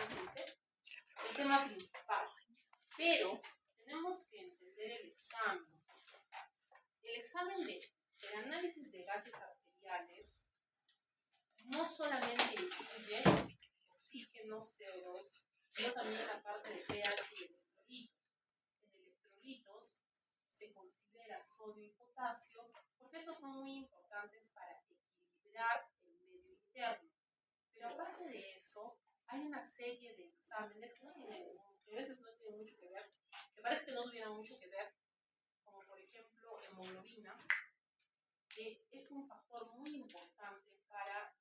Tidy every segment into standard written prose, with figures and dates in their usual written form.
¿cómo se dice? El tema principal. Pero tenemos que entender el examen. El examen del análisis de gases arteriales no solamente incluye oxígeno, CO2, sino también la parte de pH y electrolitos. En electrolitos se considera sodio y potasio, porque estos son muy importantes para equilibrar el medio interno. Pero aparte de eso, hay una serie de exámenes que a veces no tienen mucho que ver, que parece que no tuvieran mucho que ver, como por ejemplo hemoglobina, que es un factor muy importante para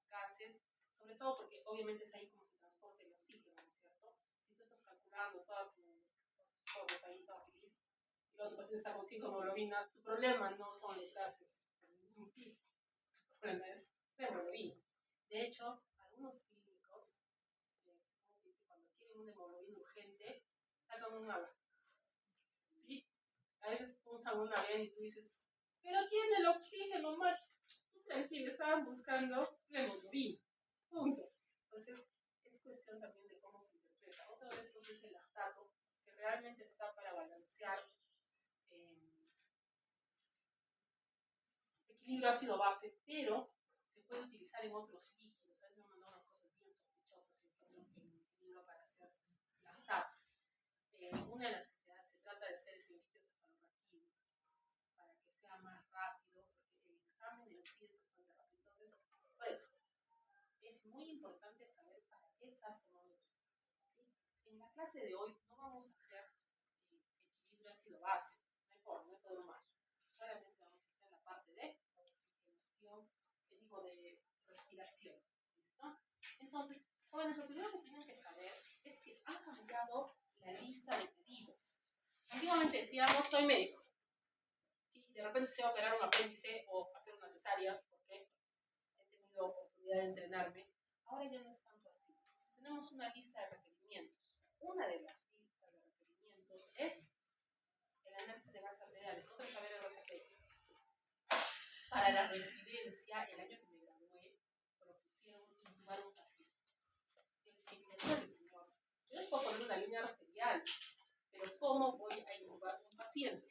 gases, sobre todo porque obviamente es ahí como se transporta el oxígeno, ¿no es cierto? Si tú estás calculando todas tus cosas ahí, todo feliz, y luego tu paciente está con 5 hemoglobina, tu problema no son los gases, tu problema es la hemoglobina. De hecho, algunos clínicos, ¿cómo se dice? Cuando quieren una hemoglobina urgente, sacan un agua, ¿sí? A veces usan una vena y tú dices, pero tiene el oxígeno, mal. Tranquilo, estaban buscando la hemoglobina. Punto. Entonces, es cuestión también de cómo se interpreta. Otra de estos es el lactato, que realmente está para balancear equilibrio ácido-base, pero se puede utilizar en otros líquidos. A veces me han mandado unas cosas bien sospechosas en química para hacer lactato. Una de las que se trata de hacer es el líquido cefalorraquídeo, para que sea más rápido, porque el examen en sí es bastante rápido. Entonces, por eso, es muy importante saber para qué estás tomando tu examen, ¿sí? En la clase de hoy no vamos a hacer equilibrio ácido-base, no hay forma, no hay todo más. Solamente vamos a hacer la parte de oxigenación, que digo, de respiración, ¿listo? Entonces, jóvenes, lo primero que tienen que saber es que ha cambiado la lista de pedidos. Antiguamente decíamos, soy médico. Sí, de repente se va a operar un apéndice o hacer una cesárea, porque he tenido oportunidad de entrenarme. Ahora ya no es tanto así. Tenemos una lista de requerimientos. Una de las listas de requerimientos es el análisis de gases arteriales. Otra es saber el RCP. Para la residencia, el año que me gradué, propusieron intubar un paciente. El criatura del señor, yo les puedo poner una línea arterial, pero ¿cómo voy a intubar un paciente?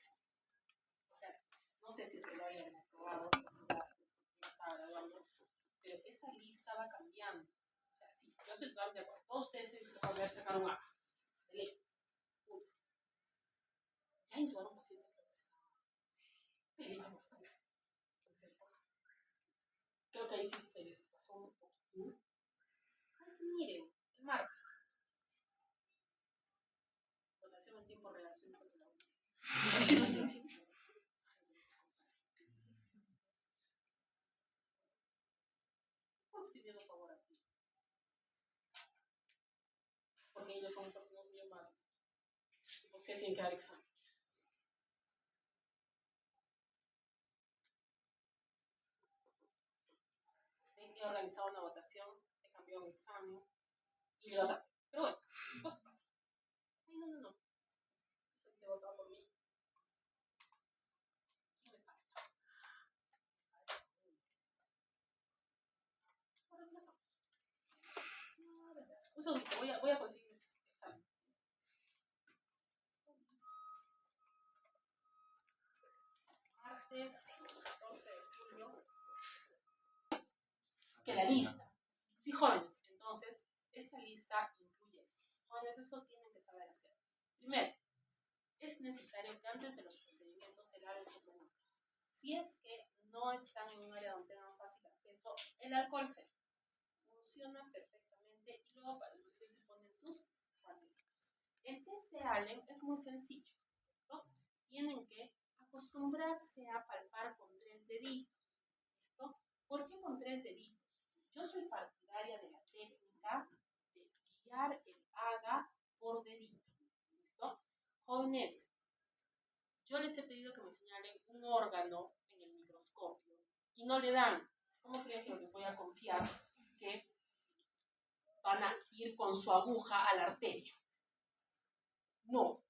O sea, no sé si es que lo hayan aprobado, no estaba graduando, pero esta lista va cambiando. O sea, sí, yo estoy totalmente de acuerdo. Todos ustedes tienen que poder sacar un APA. De ley. Punto. Ya intubaron un paciente que no está. De ley que no está. Creo que ahí sí se les pasó un poquito. Así, miren, el martes. Votación en tiempo real, soy un controlador. ¿Por qué estoy viendo favor a ti? Porque ellos son personas muy amables. ¿Y por qué tienen que dar examen? He organizado una votación, he cambiado mi examen y le votaron. Pero bueno, cosas pasan. Ay, no. Yo sé que he votado por mí. ¿Quién me falta? Ahora empezamos. Un segundito, voy a conseguir mis exámenes. Martes 14 de julio. Que la lista. Sí, jóvenes, entonces, esta lista incluye esto. Jóvenes, esto tienen que saber hacer. Primero, es necesario que antes de los procedimientos se laven sus manos. Si es que no están en un área donde tengan fácil acceso, el alcohol gel funciona perfectamente y luego para el paciente se ponen sus guantecitos. El test de Allen es muy sencillo, ¿cierto? Tienen que acostumbrarse a palpar con 3 deditos, ¿listo? ¿Por qué con 3 deditos? Yo soy partidaria de la técnica de guiar el haga por dedito, ¿listo? Jóvenes, yo les he pedido que me señalen un órgano en el microscopio y no le dan. ¿Cómo creen que les voy a confiar que van a ir con su aguja a la arteria? No.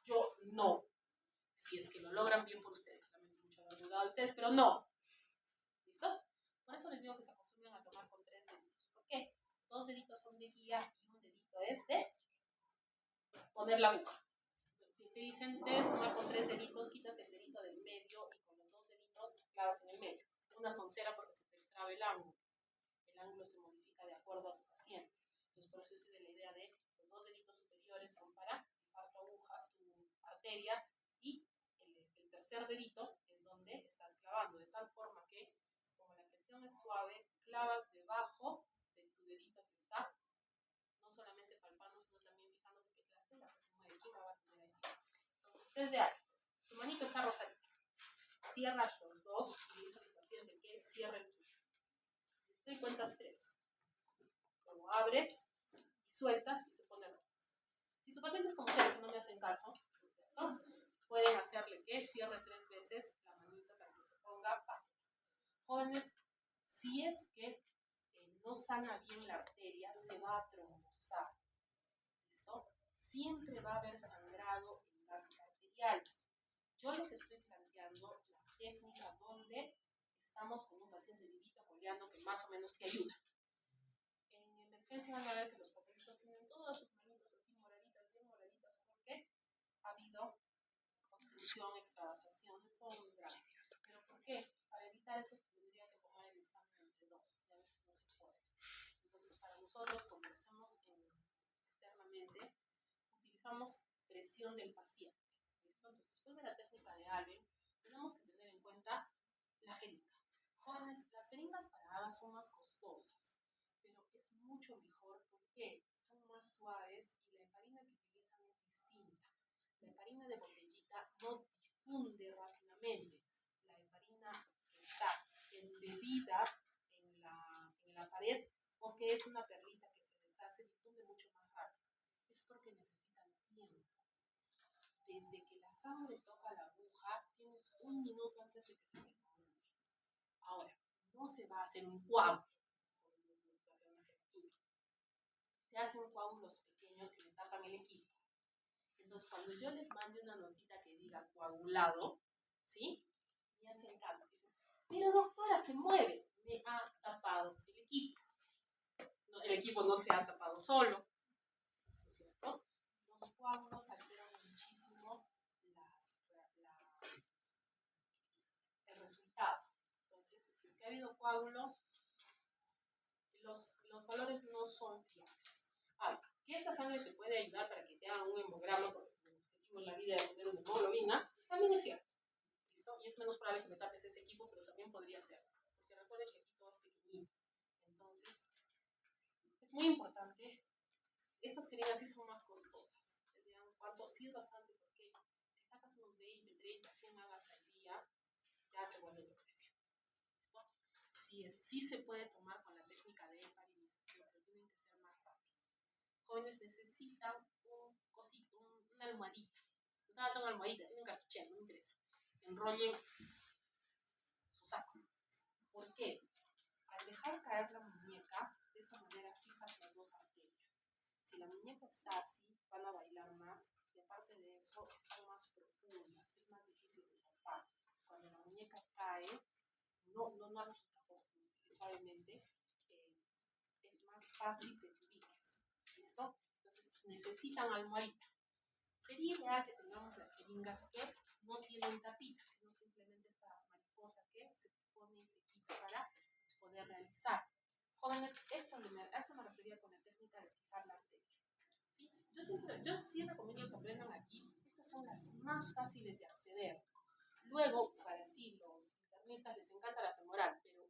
Yo no. Si es que lo logran bien por ustedes. Lamento mucho haber dudado de ustedes, pero no. ¿Listo? Por eso les digo que se acostumbren a tomar con 3 deditos. ¿Por qué? 2 deditos deditos son de guía y un dedito es de poner la aguja. Te dicen, debes tomar con 3 deditos, quitas el dedito del medio y con los 2 deditos clavas en el medio. Una soncera porque se te traba el ángulo. El ángulo se modifica de acuerdo a tu paciente. Entonces, por eso es de la idea de los 2 deditos superiores son para fijar tu aguja, tu arteria, y el tercer dedito es donde estás clavando, de tal forma que, como la presión es suave, clavas debajo de tu dedito que está, no solamente palpando, sino también fijando, porque la tela que se mueve, ¿quién la va a tener ahí? Entonces, desde ahí, tu manito está rosadita. Cierras los dos y dices a tu paciente que cierre el tuyo. Listo, y cuentas 3. Luego abres y sueltas y se pone rojo. Si tu paciente es como ustedes que no me hacen caso, ¿no es cierto? Pueden hacerle que cierre 3 veces la manita para que se ponga pálida. Jóvenes, si es que no sana bien la arteria, se va a trombosar. ¿Listo? Siempre va a haber sangrado en gases arteriales. Yo les estoy planteando la técnica donde estamos con un paciente vivito coleando que más o menos te ayuda. En emergencia van a ver que los pacientes tienen todas sus manitos así moraditas, bien moraditas, porque ha habido obstrucción, extravasación, es todo muy grave. ¿Pero por qué? Para evitar eso tendría que tomar el examen entre 2 y a veces no se puede. Entonces, para nosotros, como lo hacemos externamente, utilizamos presión del paciente. ¿Listo? Entonces, después de la técnica de Allen, tenemos que tener en cuenta la jeringa. Jóvenes, las jeringas paradas son más costosas, pero es mucho mejor porque son más suaves y la heparina que utilizan es distinta. La heparina de botellita no difunde rápidamente. La heparina que está embebida en la pared o que es una perlita que se deshace, difunde mucho más rápido. Es porque necesitan tiempo. Desde que la sangre toca la aguja, tienes 1 minuto antes de que se te coagule. Ahora, no se va a hacer un coágulo, se hacen coágulos pequeños que le tapan el equipo. Entonces, cuando yo les mande una notita que diga coagulado, ¿sí? Me hacen caso. Dicen, pero doctora, se mueve. Me ha tapado el equipo. No, el equipo no se ha tapado solo, ¿no es cierto? Los coágulos alteran muchísimo el resultado. Entonces, si es que ha habido coágulo, los valores no son fiables. Ahora, que esta sangre te puede ayudar para que te hagan un hemograma, porque el objetivo en la vida es tener una hemoglobina, también es cierto. ¿Listo? Y es menos probable que me tapes ese equipo, pero también podría ser. Porque recuerden que aquí todo es pequeñito. Entonces, es muy importante. Estas jeringas sí son más costosas. Les dirán cuánto, sí es bastante, porque si sacas unos 20, 30, 100 agas al día, ya se vuelve otro precio. ¿Listo? Sí se puede tomar con la técnica de heparinización, pero tienen que ser más rápidos. Jóvenes necesitan un cosito, una almohadita. No tengan una almohadita, tienen cartuchera, no me interesa. Enrollen su saco. ¿Por qué? Al dejar caer la muñeca, de esa manera fijas las 2 arterias. Si la muñeca está así, van a bailar más, y aparte de eso, están más profundas, es más difícil de tapar. Cuando la muñeca cae, no así, suavemente, es más fácil que te ubiques. ¿Listo? Entonces, necesitan almohadita. Sería ideal que tengamos las jeringas que no tienen tapita, sino simplemente esta mariposa que se pone y se quita para poder realizar. Jóvenes, esto me refería con la técnica de fijar la arteria. ¿Sí? Yo sí recomiendo que aprendan aquí. Estas son las más fáciles de acceder. Luego, para sí, los internistas les encanta la femoral, pero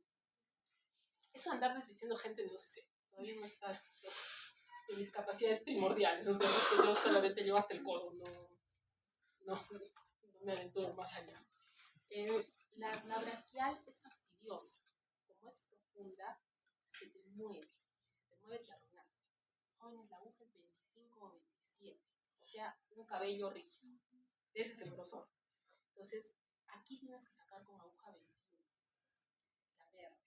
eso de andar desvistiendo gente, no sé, todavía no está en mis capacidades primordiales. O sea, yo solamente llevo hasta el codo, no me aventuro más allá. La braquial es fastidiosa. Como es profunda, se te mueve. Si se te mueve, te arruinaste. Jóvenes, la aguja es 25 o 27. O sea, un cabello rígido. Ese es el grosor. Entonces, aquí tienes que sacar con aguja 21. La verde.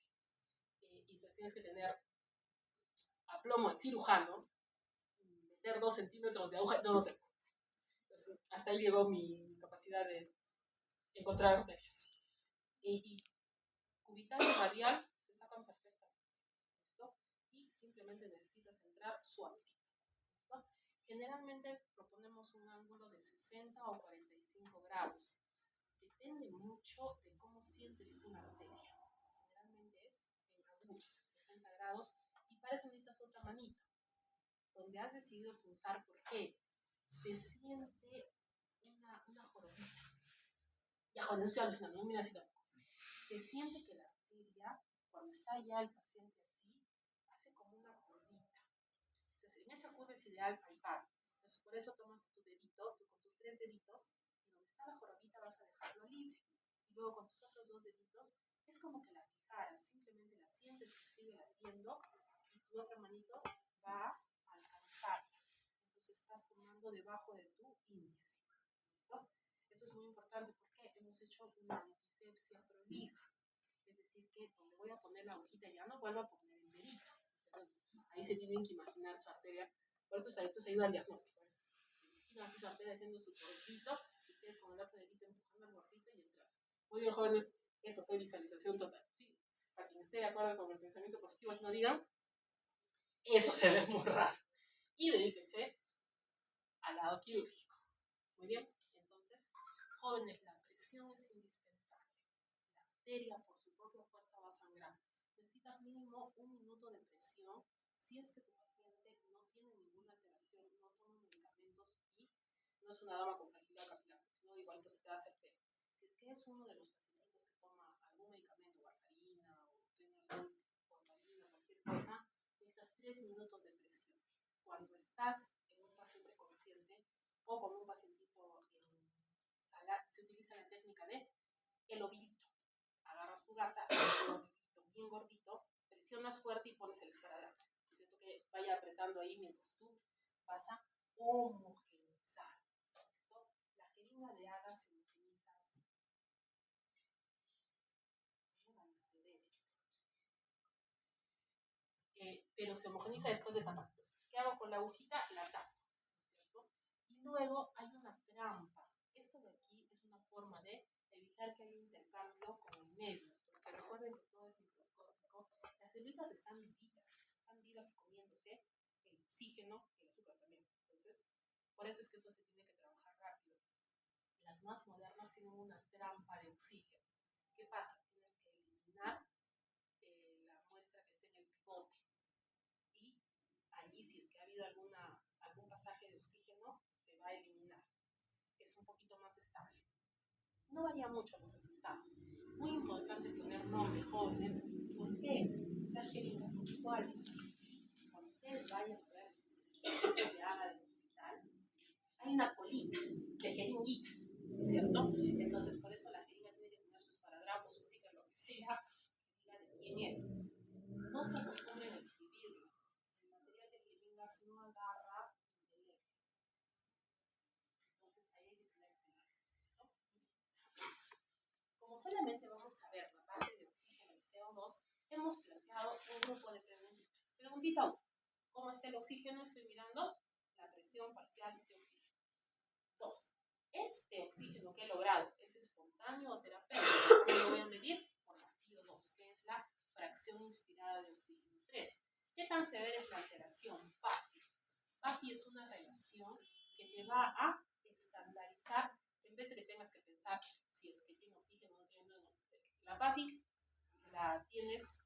Y entonces tienes que tener aplomo de cirujano. Meter 2 centímetros de aguja. Yo no tengo. Entonces, hasta ahí llegó mi capacidad de encontrar arterias. Y cubital y radial se sacan perfectamente. ¿Listo? Y simplemente necesitas entrar suavecito. ¿Listo? Generalmente proponemos un ángulo de 60 o 45 grados. Depende mucho de cómo sientes tú la arteria. Generalmente es en agudo, 60 grados, y para eso necesitas otra manito, donde has decidido pulsar. ¿Por qué? Se siente una jorobita. Ya cuando estoy alucinando, no mira así tampoco. Se siente que la arteria, cuando está ya el paciente así, hace como una curvita. Entonces, en esa curva es ideal palpar. Entonces, por eso tomas tu dedito, tú con tus 3 deditos, y donde está la jorobita vas a dejarlo libre. Y luego con tus otros 2 deditos, es como que la fijaras, simplemente la sientes que sigue latiendo, y tu otra manito va a alcanzarla. Entonces, estás tomando debajo de tu índice. ¿Listo? Eso es muy importante porque hemos hecho una antisepsia prolija. Es decir, que donde voy a poner la hojita ya no vuelvo a poner el dedito. Entonces, ahí se tienen que imaginar su arteria. Por estos deditos ayuda al diagnóstico. Se imaginan su arteria haciendo su gordito, y ustedes con el otro dedito empujando al gordito y entrar. Muy bien, jóvenes, eso fue visualización total. ¿Sí? Para quien esté de acuerdo con el pensamiento positivo, si no digan, eso se ve muy raro. Y dedíquense al lado quirúrgico. Muy bien, entonces, jóvenes, la presión es indispensable. La arteria por su propia fuerza va a sangrar. Necesitas mínimo 1 minuto de presión si es que tu paciente no tiene ninguna alteración, no toma medicamentos y no es una dama con fragilidad capilar, porque si no, igualito se te va a hacer feo. Si es que es uno de los pacientes que toma algún medicamento, warfarina o tiene algún portalina, cualquier cosa, necesitas 3 minutos de presión. Cuando estás en un paciente consciente o con un pacientito en sala, se utiliza la técnica de el ovilito. Agarras tu gasa, haces un ovilito bien gordito, presionas fuerte y pones el esparadrapo. Es cierto que vaya apretando ahí mientras tú vas a homogenizar. ¿Listo? La jeringa de Haga se homogeniza así. No van a hacer esto. Pero se homogeniza después de tapar. Entonces, ¿qué hago con la agujita? La tapo, ¿no es cierto? Y luego hay una trampa. Esto de aquí es una forma de evitar que haya intercambio con el medio, porque recuerden que todo es microscópico. Las células están vivas y comiéndose el oxígeno y el azúcar también. Entonces, por eso es que esto se tiene que trabajar rápido. Las más modernas tienen una trampa de oxígeno. ¿Qué pasa? Tienes que eliminar la muestra que esté en el pivote. Y allí, si es que ha habido algún pasaje de oxígeno, se va a eliminar. Es un poquito más estable. No varía mucho los resultados. Muy importante poner nombre, jóvenes, porque las jeringas son iguales. Cuando ustedes vayan a ver los de Haga del hospital, hay una colita de jeringuitas, ¿no es cierto? Entonces, por eso la jeringa tiene que tener su esparadrapo, su sticker, lo que sea, que diga de quién es. No se acostumbren a escribirlas. El material de jeringas no agarra indeleble. Entonces, ahí hay que tener cuidado. ¿Listo? Como solamente vamos a ver la parte de oxígeno y CO2, hemos planteado un grupo de preguntitas. Preguntita 1. ¿Cómo está el oxígeno? Estoy mirando la presión parcial de oxígeno. 2. Este oxígeno que he logrado, ¿es espontáneo o terapéutico? ¿Cómo lo voy a medir? Por latido 2, que es la fracción inspirada de oxígeno. 3. ¿Qué tan severa es la alteración? PAFI. PAFI es una relación que te va a estandarizar, en vez de que tengas que pensar si es que tiene oxígeno o no tiene. No. La PAFI la tienes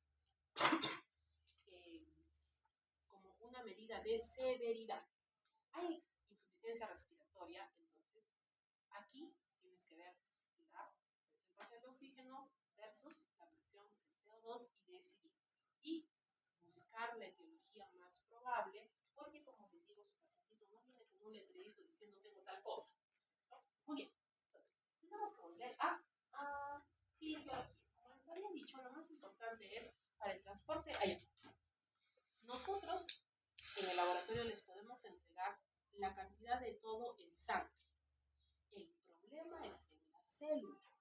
como una medida de severidad. Hay insuficiencia respiratoria, entonces aquí tienes que ver la presión parcial de oxígeno versus la presión de CO2 y de cilindro. Y buscar la etiología más probable, porque como les digo, su pacientito no viene con un letrerito diciendo tengo tal cosa. ¿No? Muy bien, entonces, tenemos que volver a fisiología. Como les había dicho, lo más importante es para el transporte allá. Nosotros en el laboratorio les podemos entregar la cantidad de todo en sangre. El problema está en la célula.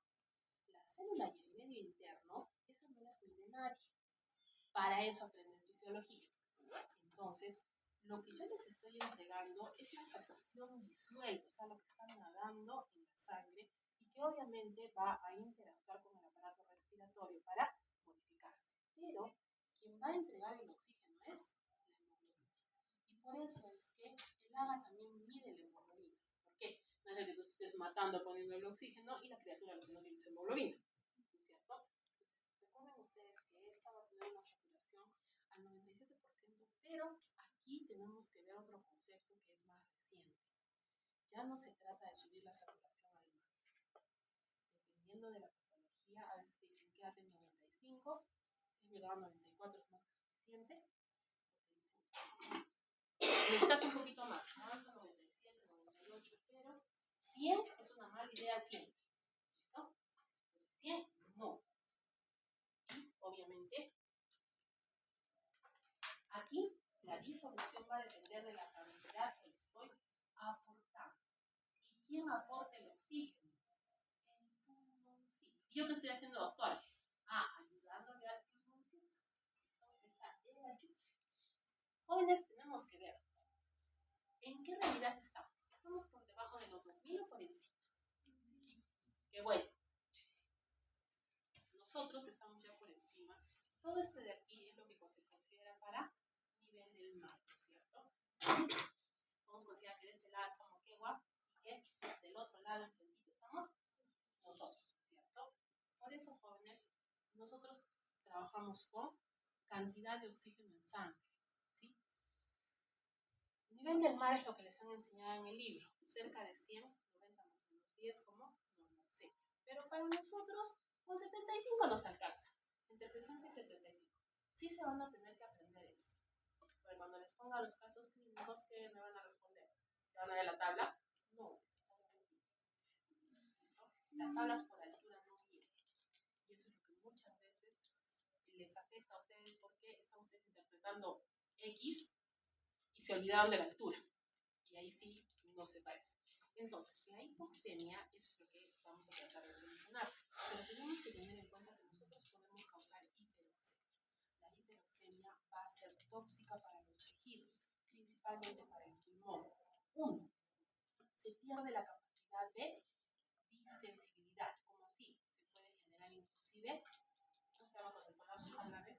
La célula y el medio interno, esas no las mide nadie. Para eso aprenden fisiología. Entonces, lo que yo les estoy entregando es la fracción disuelta, o sea, lo que está nadando en la sangre y que obviamente va a interactuar con el aparato respiratorio para modificarse. Pero quien va a entregar el oxígeno es eso es que el AGA también mide la hemoglobina. ¿Por qué? No es el que tú te estés matando poniendo el oxígeno y la criatura lo que no tiene es hemoglobina, ¿no es cierto? Entonces, recuerden ustedes que esta va a tener una saturación al 97%, pero aquí tenemos que ver otro concepto que es más reciente. Ya no se trata de subir la saturación al máximo. Dependiendo de la patología, a veces te dicen quédate en 95, si han llegado a 94 es más que suficiente. Necesitas un poquito más, hasta 97, 98, pero 100 es una mala idea siempre. ¿Listo? Entonces 100 no. Y obviamente aquí la disolución va a depender de la cantidad que le estoy aportando. ¿Y quién aporta el oxígeno? El pulmoncito. ¿Yo qué estoy haciendo, doctora? Ayudándole al pulmoncito. Entonces está de ayuda. Jóvenes, tenemos que ver en qué realidad estamos. ¿Estamos por debajo de los 2000 o por encima? Qué bueno. Nosotros estamos ya por encima. Todo esto de aquí es lo que se considera para nivel del mar, ¿no es cierto? Vamos a considerar que de este lado está Moquegua y que del otro lado, enfrentito, estamos nosotros, ¿no es cierto? Por eso, jóvenes, nosotros trabajamos con cantidad de oxígeno en sangre, ¿sí? El nivel del mar es lo que les han enseñado en el libro, cerca de 100, 90 más o menos 10 como normal C. Pero para nosotros, con 75 nos alcanza, entre 60 y 75. Sí se van a tener que aprender esto, porque cuando les ponga los casos clínicos, ¿qué me van a responder? ¿Te van a ver la tabla? No, ¿listo? Las tablas por altura no vienen. Y eso es lo que muchas veces les afecta a ustedes porque están ustedes interpretando X y se olvidaron de la altura. Y ahí sí no se parece. Entonces, la hipoxemia es lo que vamos a tratar de solucionar. Pero tenemos que tener en cuenta que nosotros podemos causar hiperoxemia. La hiperoxemia va a ser tóxica para los tejidos, principalmente para el pulmón. Uno, se pierde la capacidad de distensibilidad, como así se puede generar inclusive, no se llama con el colapso grave.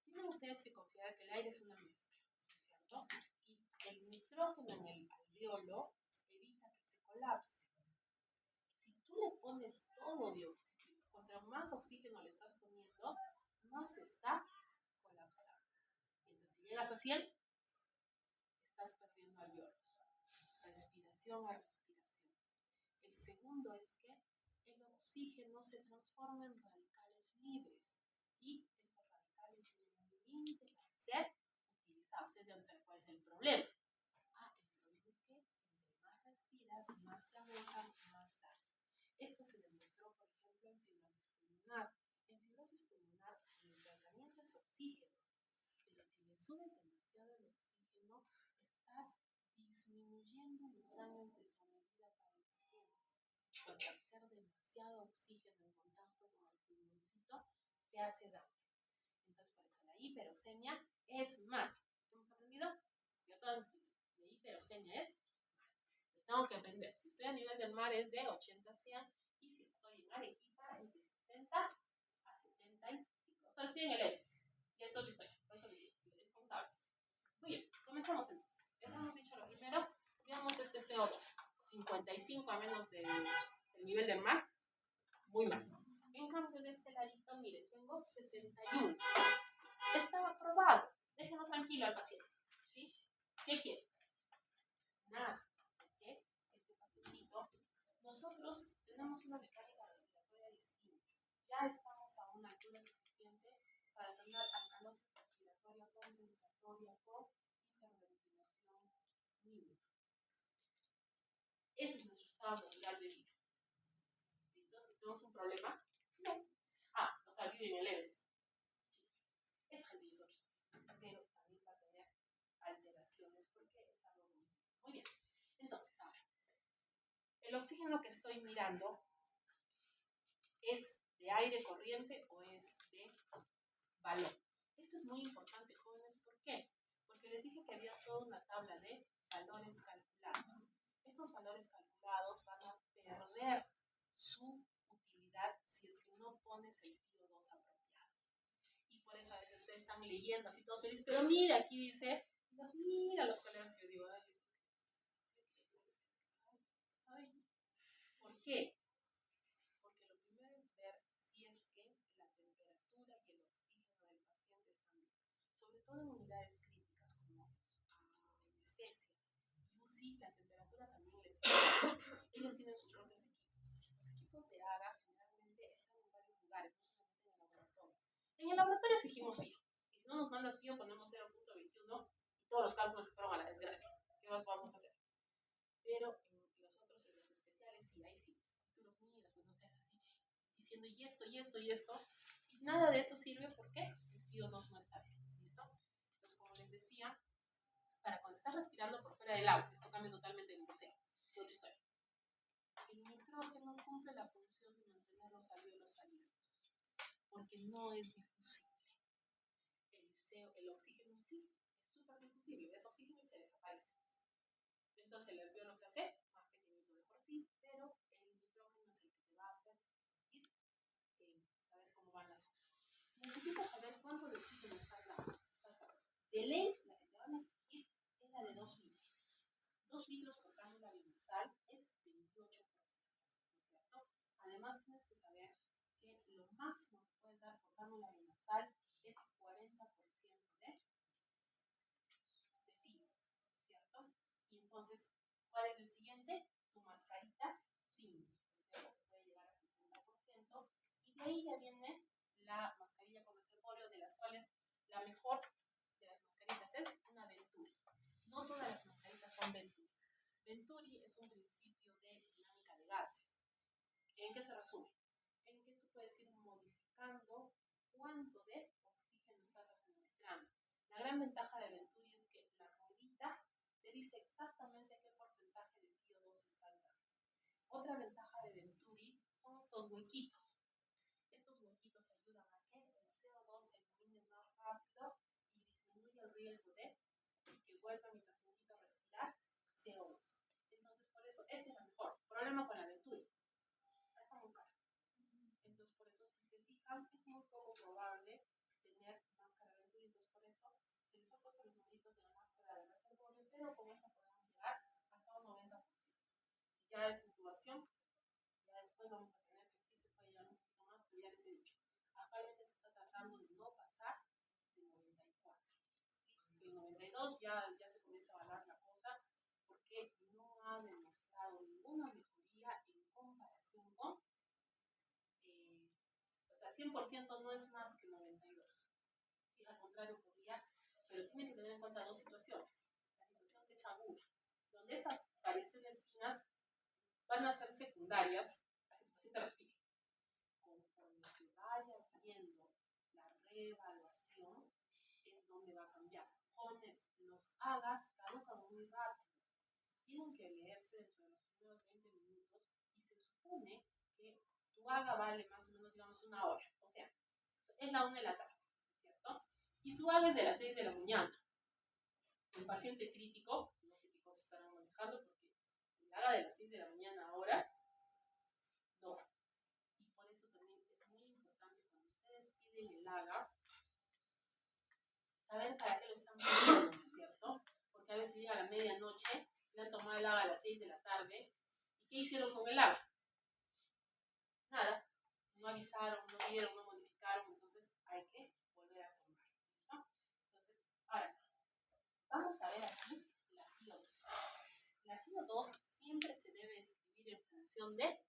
Tienen ustedes que considerar que el aire es una mezcla, ¿no es cierto? Y el nitrógeno en el alveolo evita que se colapse. Si tú le pones todo de oxígeno, contra más oxígeno le estás poniendo, más se está colapsando. Entonces, si llegas a 100, estás perdiendo alveolos. Respiración a respiración. El segundo es que el oxígeno se transforma en radicales libres y estos radicales tienen un límite para ser utilizados. Ustedes deben saber cuál es el problema. El problema es que entre más respiras, más se agotan, más daño. Esto se demostró, por ejemplo, en fibrosis pulmonar. En fibrosis pulmonar, el tratamiento es oxígeno, pero si le subes demasiado el oxígeno, estás disminuyendo los años de sobrevida para el paciente. Porque al ser demasiado oxígeno en contacto con el pulmoncito, se hace daño. Entonces, por eso la hiperoxemia es mala. ¿Qué hemos aprendido? ¿Cierto? La hiperoxemia es mala. Entonces, tengo que aprender. Si estoy a nivel del mar es de 80 a 100 y si estoy en Arequipa es de 60 a 75. Entonces, estoy en el ERES. Y eso es historia. Por eso les contables. Muy bien, comenzamos entonces. Hemos dicho lo primero. Veamos este CO2. 55 a menos del nivel del mar. Muy mal. En cambio, de este ladito, miren, tengo 61. Estaba aprobado. Déjenlo tranquilo al paciente. ¿Sí? ¿Qué quiere? Nada. ¿Qué? Este pacientito, nosotros tenemos una mecánica respiratoria distinta. Ya estamos a una altura suficiente para tener alcalosis respiratoria compensatoria con hiperventilación mínima. Ese es nuestro estado natural de vida. ¿Listo? ¿Tenemos un problema? No. Total, vive en el Everest. Chismes. Esa gente es otra. Pero también va a tener alteraciones porque es algo muy bien. Entonces, ahora, el oxígeno que estoy mirando es de aire corriente o es de balón. Esto es muy importante, jóvenes. ¿Por qué? Porque les dije que había toda una tabla de valores calculados. Estos valores calculados van a perder su utilidad si es que no pones el PO2 apropiado. por eso a veces ustedes están leyendo así todos felices, pero mira, aquí dice, mira los colegas, yo digo, ay, ay, ¿por qué? Porque lo primero es ver si es que la temperatura y el oxígeno del paciente están bien, sobre todo en unidades críticas como anestesia y UCI, la temperatura también les sirve. Ellos tienen sus propios equipos. Los equipos de AGA generalmente están en varios lugares, no solamente en el laboratorio. En el laboratorio exigimos FIO, y si no nos mandas FIO ponemos 0.21 y todos los cálculos se fueron a la desgracia. ¿Qué más vamos a hacer? Pero en los otros, en los especiales, sí, ahí sí. Tú los miras, pues no estás así diciendo y esto, y esto, y esto. Y nada de eso sirve porque el FIO 2 no está bien. ¿Listo? Entonces, como les decía, para cuando estás respirando por fuera del agua, esto cambia totalmente el buceo. Es otra historia. El nitrógeno cumple la función de mantener los alvéolos abiertos, porque no es difusible. El oxígeno sí, es súper difusible. Ves oxígeno y se desaparece. Entonces el alvéolo se hace más pequeñito de por sí, pero el nitrógeno es el que te va a permitir saber cómo van las cosas. Necesitas saber cuánto de oxígeno está dando. De ley, la que te van a exigir es la de 2 litros. 2 litros por cánula binasal es 28%, ¿no es cierto? Además tienes que saber que lo máximo que puedes dar por cánula binasal es 40% de FIO, ¿no es cierto? Y entonces, ¿cuál es el siguiente? Tu mascarita, 5, ¿no es cierto? Puede llegar a 60%. Y de ahí ya viene la mascarilla con reservorio, de las cuales la mejor de las mascaritas es una Venturi. No todas las mascaritas son Venturi. Venturi es un principio de dinámica de gases. ¿En qué se resume? En que tú puedes ir modificando cuánto de oxígeno estás administrando. La gran ventaja de Venturi es que la ruedita te dice exactamente qué porcentaje de FIO2 estás dando. Otra ventaja de Venturi son estos huequitos. Estos huequitos ayudan a que el CO2 se elimine más rápido y disminuye el riesgo de que vuelva mi pacientito a respirar CO2. Entonces, por eso, este es el mejor. Problema con la Venturi. Está muy caro. Entonces, por eso, si se fijan, es muy poco probable tener máscara Venturi. Entonces, por eso, se les ha puesto los numeritos de la máscara de reservorio, pero con esta podemos llegar hasta un 90%. Si ya es intubación, ya después vamos a tener que sí se puede llegar un poquito más, pero ya les he dicho. Actualmente se está tratando de no pasar de 94. ¿Sí? El 92 ya se comienza a avalar la cosa porque no ha demostrado ninguna mejoría en comparación con, o sea, 100% no es más que 92. ¿Sí? Al contrario, podría, pero tiene que tener en cuenta dos situaciones. La situación que es aguda, donde estas variaciones finas van a ser secundarias a que el paciente respire. Conforme se vaya viendo la reevaluación, es donde va a cambiar. Jóvenes, los hagas caducan muy rápido. Tienen que leerse dentro de los primeros 20 minutos y se supone que tu haga vale más o menos, digamos, una hora. O sea, es la 1 de la tarde, ¿no es cierto? Y su haga es de las 6 de la mañana. El paciente crítico, no sé qué cosas estarán manejando, porque el haga de las 6 de la mañana ahora, no. Y por eso también es muy importante cuando ustedes piden el haga, saber para qué lo están pidiendo, ¿no es cierto? Porque a veces llega a la medianoche, le han tomado el haga a las 6 de la tarde, ¿y qué hicieron con el haga? Nada, no avisaron, no vieron, no modificaron, entonces hay que volver a tomar, ¿listo? Entonces, ahora, vamos a ver aquí la FIO2. La FIO2 siempre se debe escribir en función de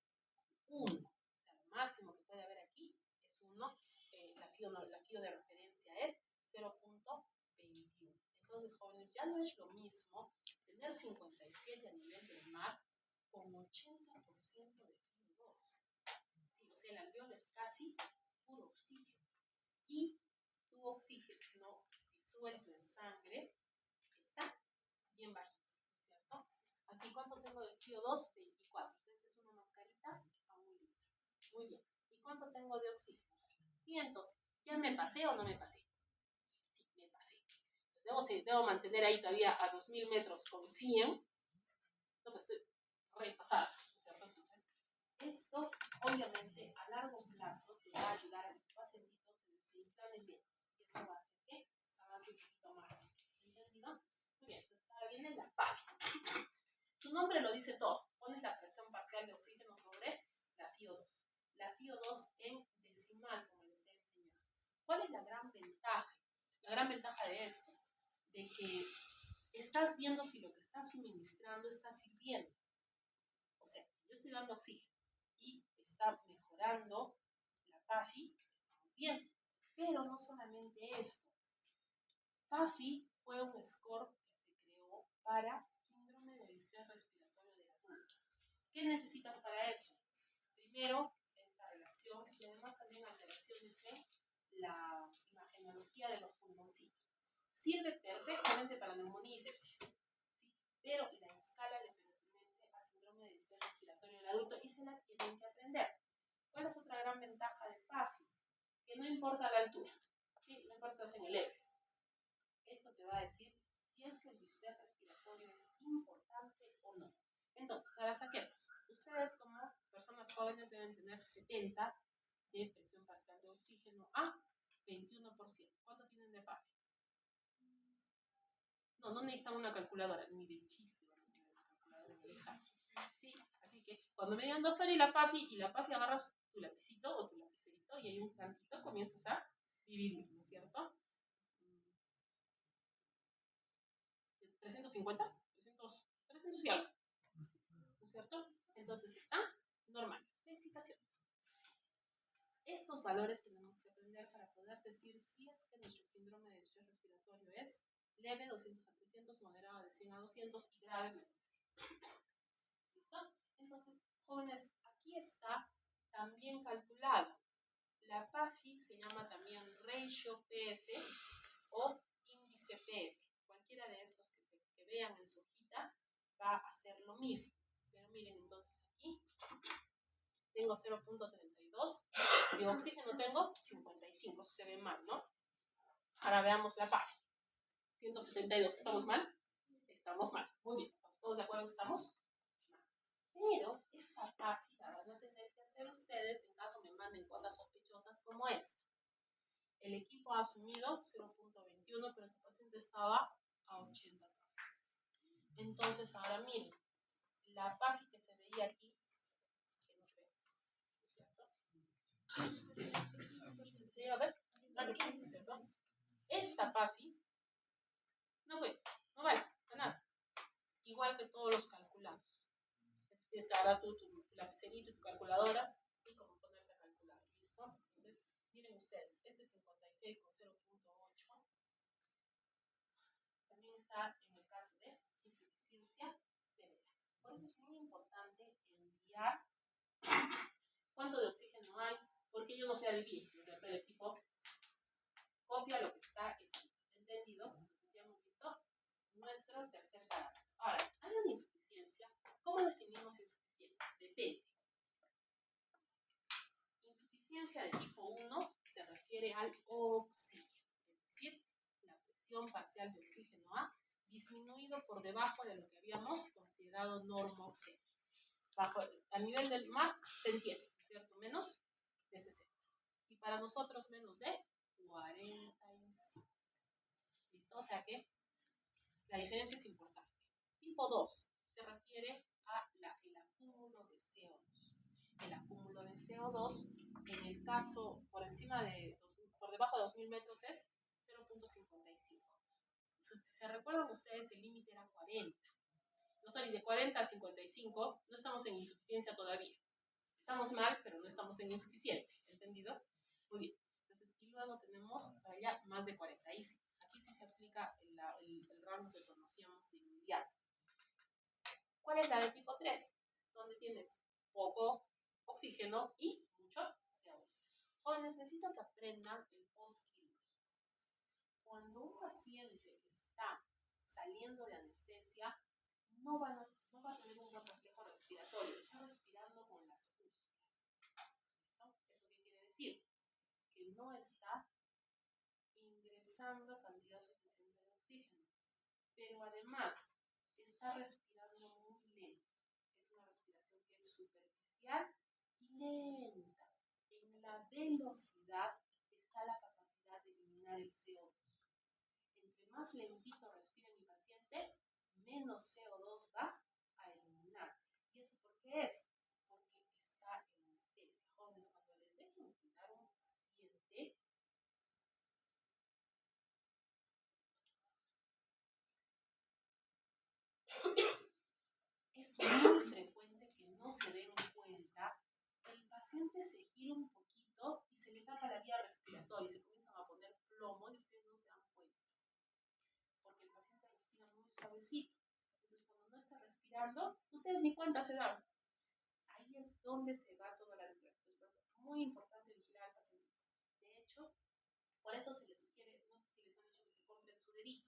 1, o sea, lo máximo que puede haber aquí es 1, la FIO de referencia es 0.21. Entonces, jóvenes, ya no es lo mismo tener 57 a nivel del mar con 80% de FIO2. Sí, o sea, el alvéolo es casi puro oxígeno. Y tu oxígeno disuelto en sangre está bien bajito, ¿no es cierto? Aquí, ¿cuánto tengo de FIO2? 24. O sea, esta es una mascarita a 1 litro. Muy bien. ¿Y cuánto tengo de oxígeno? 106. ¿Ya me pasé o no me pasé? Sí, me pasé. Entonces, debo mantener ahí todavía a 2000 metros con 100. No, pues estoy repasada, ¿no es cierto? Entonces, esto, obviamente, a largo plazo te va a ayudar a que tu pacientito se desinflame menos. viene la PAFI. Su nombre lo dice todo. Pones la presión parcial de oxígeno sobre la FiO2. La FiO2 en decimal, como les he enseñado. ¿Cuál es la gran ventaja? La gran ventaja de esto, de que estás viendo si lo que estás suministrando está sirviendo. O sea, si yo estoy dando oxígeno y está mejorando la PAFI, estamos bien. Pero no solamente esto. PAFI fue un score que se creó para síndrome de distrés respiratorio del adulto. ¿Qué necesitas para eso? Primero, esta relación y además también alteraciones en la imagenología de los pulmoncitos. Sirve perfectamente para neumonía y sepsis, ¿sí? Pero la escala le pertenece a síndrome de distrés respiratorio del adulto y se la tienen que aprender. ¿Cuál es otra gran ventaja de PAFI? Que no importa la altura, ¿sí? No importa si estás en el Everest. Esto te va a decir si es que el distrés respiratorio es importante o no. Entonces, ahora saquemos. Ustedes como personas jóvenes deben tener 70 de presión parcial de oxígeno a 21%. ¿Cuánto tienen de PAFI? No necesitan una calculadora, ni de chiste van a tener una calculadora en el examen. ¿Sí? Así que cuando me digan doctor y la PAFI agarras tu lapicito o tu lapicerito y hay un cantito, comienzas a dividir, ¿no es cierto? 350, 300 y algo, ¿no es cierto? Entonces están normales. Felicitaciones. Estos valores tenemos que aprender para poder decir si es que nuestro síndrome de distrés respiratorio es leve, 200 a 300, moderado de 100 a 200 y grave menos de 100. ¿Listo? Entonces, jóvenes, aquí está también calculado. La PAFI se llama también ratio PF o índice PF. Cualquiera de estos que vean en su hojita va a hacer lo mismo. Pero miren, entonces aquí tengo 0.32, de oxígeno tengo 55, eso se ve mal, ¿no? Ahora veamos la PAFI. 172, ¿estamos mal? Estamos mal, muy bien. ¿Estamos todos de acuerdo que estamos mal? Pero esta PAFI la van a tener que hacer ustedes en caso me manden cosas sospechosas como esta. El equipo ha asumido 0.21, pero tu paciente estaba a 80%. Entonces, ahora miren, la PAFI que se veía aquí, que no se ve, ¿cierto? ¿Se llega a ver? Aquí, ¿cierto? Esta PAFI no vale para nada. Igual que todos los calculados. Entonces, tienes que agarrar tu lapicerito y tu calculadora y como ponerte a calcular, ¿listo? Entonces, miren ustedes, este 56 con 0.8 también está en el caso de insuficiencia severa. Por eso es muy importante enviar cuánto de oxígeno hay, porque yo no sé adivinar. El equipo copia lo que está escrito. ¿Entendido? Entonces ya hemos visto nuestro tercer parámetro. Ahora, hay una insuficiencia. ¿Cómo definimos insuficiencia? Depende. Insuficiencia de tipo 1 se refiere al oxígeno, es decir, la presión parcial de oxígeno A disminuido por debajo de lo que habíamos considerado normoxémico. A nivel del mar se entiende, ¿cierto? Menos de 60. Y para nosotros menos de 45. ¿Listo? O sea que la diferencia es importante. Tipo 2 se refiere a el acúmulo de CO2. El acúmulo de CO2, en el caso por debajo de 2000 metros es 0.55. Si se recuerdan ustedes, el límite era 40. Nosotros de 40 a 55 no estamos en insuficiencia todavía. Estamos mal, pero no estamos en insuficiencia. ¿Entendido? Muy bien. Entonces, y luego tenemos para allá más de 45. Aquí sí se aplica el rango que conocíamos de inmediato. ¿Cuál es la de tipo 3? Donde tienes poco oxígeno y mucho CO2. Jóvenes, necesito que aprendan el postquirúrgico. Cuando un paciente está saliendo de anestesia, no va a tener un buen reflejo respiratorio. Está respirando con las úlceras. ¿Listo? ¿Eso qué quiere decir? Que no está ingresando cantidad suficiente de oxígeno. Pero además, está respirando muy lento. Es una respiración que es superficial y lenta. En la velocidad está la capacidad de eliminar el CO2. Entre más lentito respire mi paciente, menos CO2 va a eliminar. ¿Y eso por qué es? Porque está en anestesia. Jóvenes, cuando les dejen cuidar a un paciente, es muy frecuente que no se den cuenta, el paciente se gira un poquito y se le tapa la vía respiratoria y se comienzan a poner plomo y ustedes no se dan cuenta. Porque el paciente respira muy suavecito. Entonces, cuando no está respirando, ustedes ni cuenta se dan. Ahí es donde se va toda la desgracia. Es muy importante vigilar al paciente. De hecho, por eso se les sugiere, no sé si les han dicho que se compren su dedito,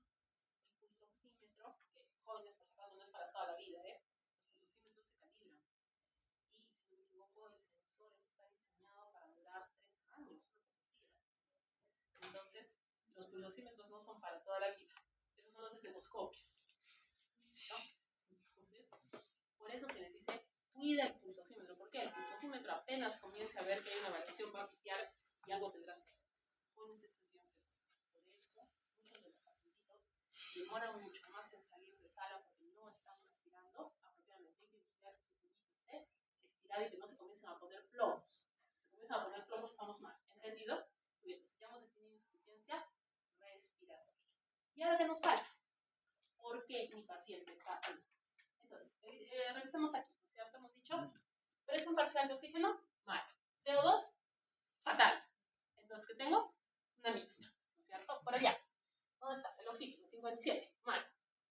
el pulsoxímetro, que jóvenes por si acaso no es para toda la vida, los pulsómetros se calibran. Y si no me equivoco, el sensor está diseñado para durar 3 años, una cosa así. Entonces, los pulsómetros no son para toda la vida. Esos son los estetoscopios. ¿No? Entonces, por eso se les dice, cuida el pulsómetro. ¿Por qué? El pulsómetro apenas comienza a ver que hay una variación, va a pitear y algo tendrás que hacer. Pones esto bien frecuente. Por eso, muchos de los pacientitos demoran mucho más en salir de sala porque no están respirando apropiadamente. Hay que vigilar que su puñito esté estirado y que no se comiencen a poner plomos. Si se comienzan a poner plomos, estamos mal. ¿Entendido? Muy bien, entonces ya hemos definido insuficiencia respiratoria. Y ahora que nos falta, ¿por qué mi paciente está ahí? Entonces, revisemos aquí, ¿no es cierto? Hemos dicho, presión parcial de oxígeno, mal. CO2, fatal. Entonces, ¿qué tengo? Una mixta, ¿no es cierto? Por allá. ¿Dónde está? El oxígeno, 57, mal.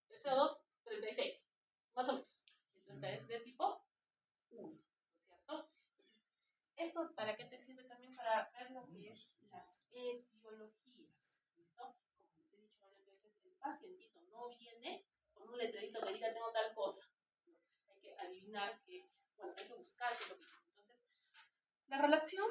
El CO2, 36, más o menos. Entonces, esta es de tipo 1, ¿no es cierto? Entonces, ¿esto para qué te sirve también? Para ver lo que es las etiologías, ¿listo? Como les he dicho varias veces, el pacientito no viene con un letrerito que diga tengo tal cosa. Hay que adivinar que, bueno, hay que buscar qué es lo que tiene. Entonces, la relación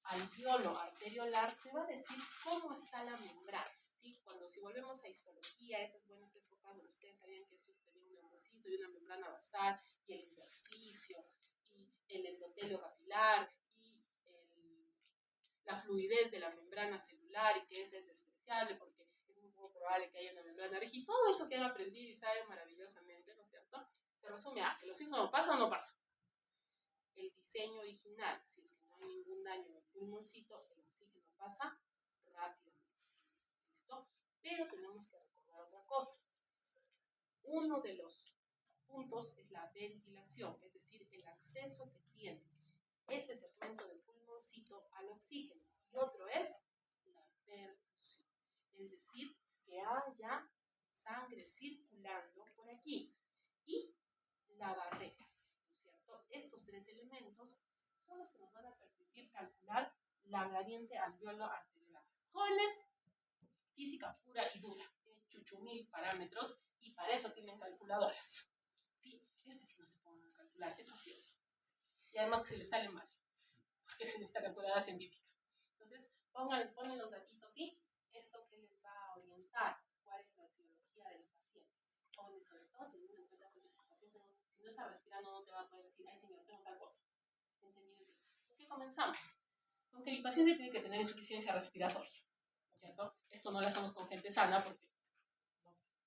alveolo arteriolar te va a decir cómo está la membrana, ¿sí? Si volvemos a histología, esas buenas épocas donde ustedes sabían que esto tenía un membrocito y una membrana basal y el intersticio y el endotelio capilar y la fluidez de la membrana celular y que esa es despreciable porque es muy poco probable que haya una membrana rígida. Todo eso que han aprendido y saben maravillosamente, ¿no es cierto? Se resume a que el oxígeno pasa o no pasa. El diseño original, si es que no hay ningún daño en el pulmoncito, el oxígeno pasa rápidamente. ¿Listo? Pero tenemos que recordar otra cosa. Uno de los puntos es la ventilación, es decir, el acceso que tiene ese segmento del pulmoncito al oxígeno. Y otro es la perfusión, es decir, que haya sangre circulando por aquí. Y la barrera, ¿no es cierto? Estos 3 elementos son los que nos van a permitir calcular la gradiente alveolo arteriolar. Jóvenes, física pura y dura, tienen chuchumil parámetros y para eso tienen calculadoras. Sí, sí no se pongan a calcular, es ocioso. Y además que se les sale mal, porque se necesita calculadora científica. Entonces, ponen los datitos, ¿sí? Esto que les va a orientar cuál es la etiología del paciente. Jóvenes, sobre todo, teniendo en cuenta pues, que el paciente si no está respirando no te va a poder decir, ay señor, tengo tal cosa. ¿Entendido? Entonces, ¿con qué comenzamos? Con que mi paciente tiene que tener insuficiencia respiratoria, ¿no es cierto? Esto no lo hacemos con gente sana porque no pasa.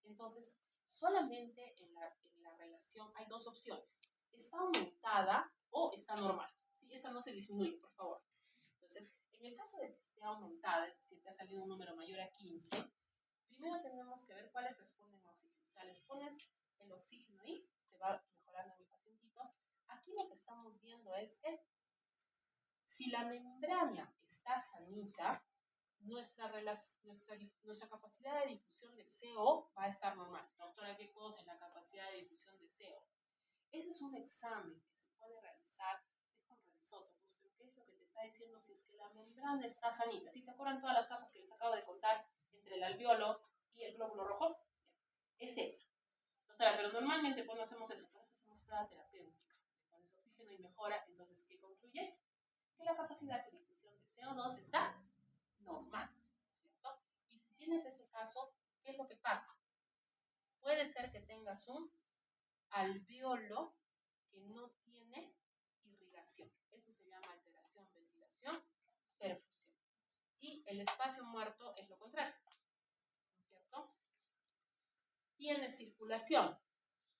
Entonces, solamente en la relación hay 2 opciones. Está aumentada o está normal. ¿Sí? Esta no se disminuye, por favor. Entonces, en el caso de que esté aumentada, es decir, te ha salido un número mayor a 15, primero tenemos que ver cuáles responden a oxígeno. O sea, les pones el oxígeno ahí, se va mejorando mi pacientito. Aquí lo que estamos viendo es que si la membrana está sanita, nuestra capacidad de difusión de CO va a estar normal. Doctora, ¿qué cosa es la capacidad de difusión de CO? Ese es un examen que se puede realizar, es con radioisótopos, pero ¿qué es lo que te está diciendo si es que la membrana está sanita? ¿Sí se acuerdan todas las capas que les acabo de contar entre el alveolo y el glóbulo rojo? Es esa. Doctora, pero normalmente cuando hacemos eso, por eso hacemos prueba terapéutica. Le pones oxígeno y mejora, entonces, ¿qué concluyes? Que la capacidad de difusión de CO2 está normal, ¿cierto? Y si tienes ese caso, ¿qué es lo que pasa? Puede ser que tengas un alveolo que no tiene irrigación. Eso se llama alteración, ventilación, perfusión. Y el espacio muerto es lo contrario, ¿no es cierto? tiene circulación,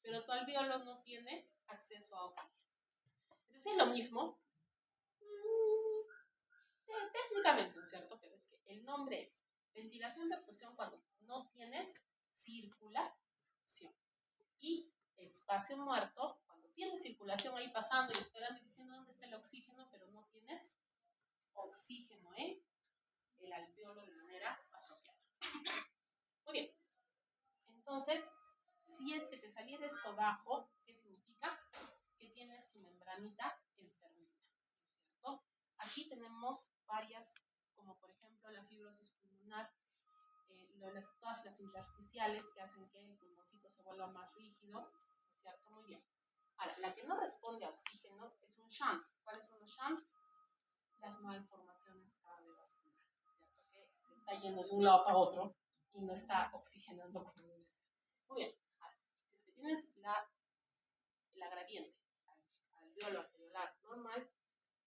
pero tu alvéolo no tiene acceso a oxígeno. Entonces es lo mismo, técnicamente, ¿no es cierto? Pero es que el nombre es ventilación de perfusión cuando no tienes circulación. Y espacio muerto, cuando tienes circulación ahí pasando y esperando y diciendo dónde está el oxígeno, pero no tienes oxígeno en el alvéolo de manera apropiada. Muy bien. Entonces, si es que te saliera esto bajo, ¿qué significa? Que tienes tu membranita enfermita, ¿no es cierto? Aquí tenemos varias, como por ejemplo la fibrosis pulmonar, todas las intersticiales que hacen que el pulmoncito se vuelva más rígido, ¿no es cierto? Muy bien. Ahora, la que no responde a oxígeno es un shunt. ¿Cuáles son los shunts? Las malformaciones cardiovasculares, ¿no es cierto? Que se está yendo de un lado para otro y no está oxigenando como debe ser. Muy bien. Ahora, si es que tienes la gradiente alvéolo alveolar normal,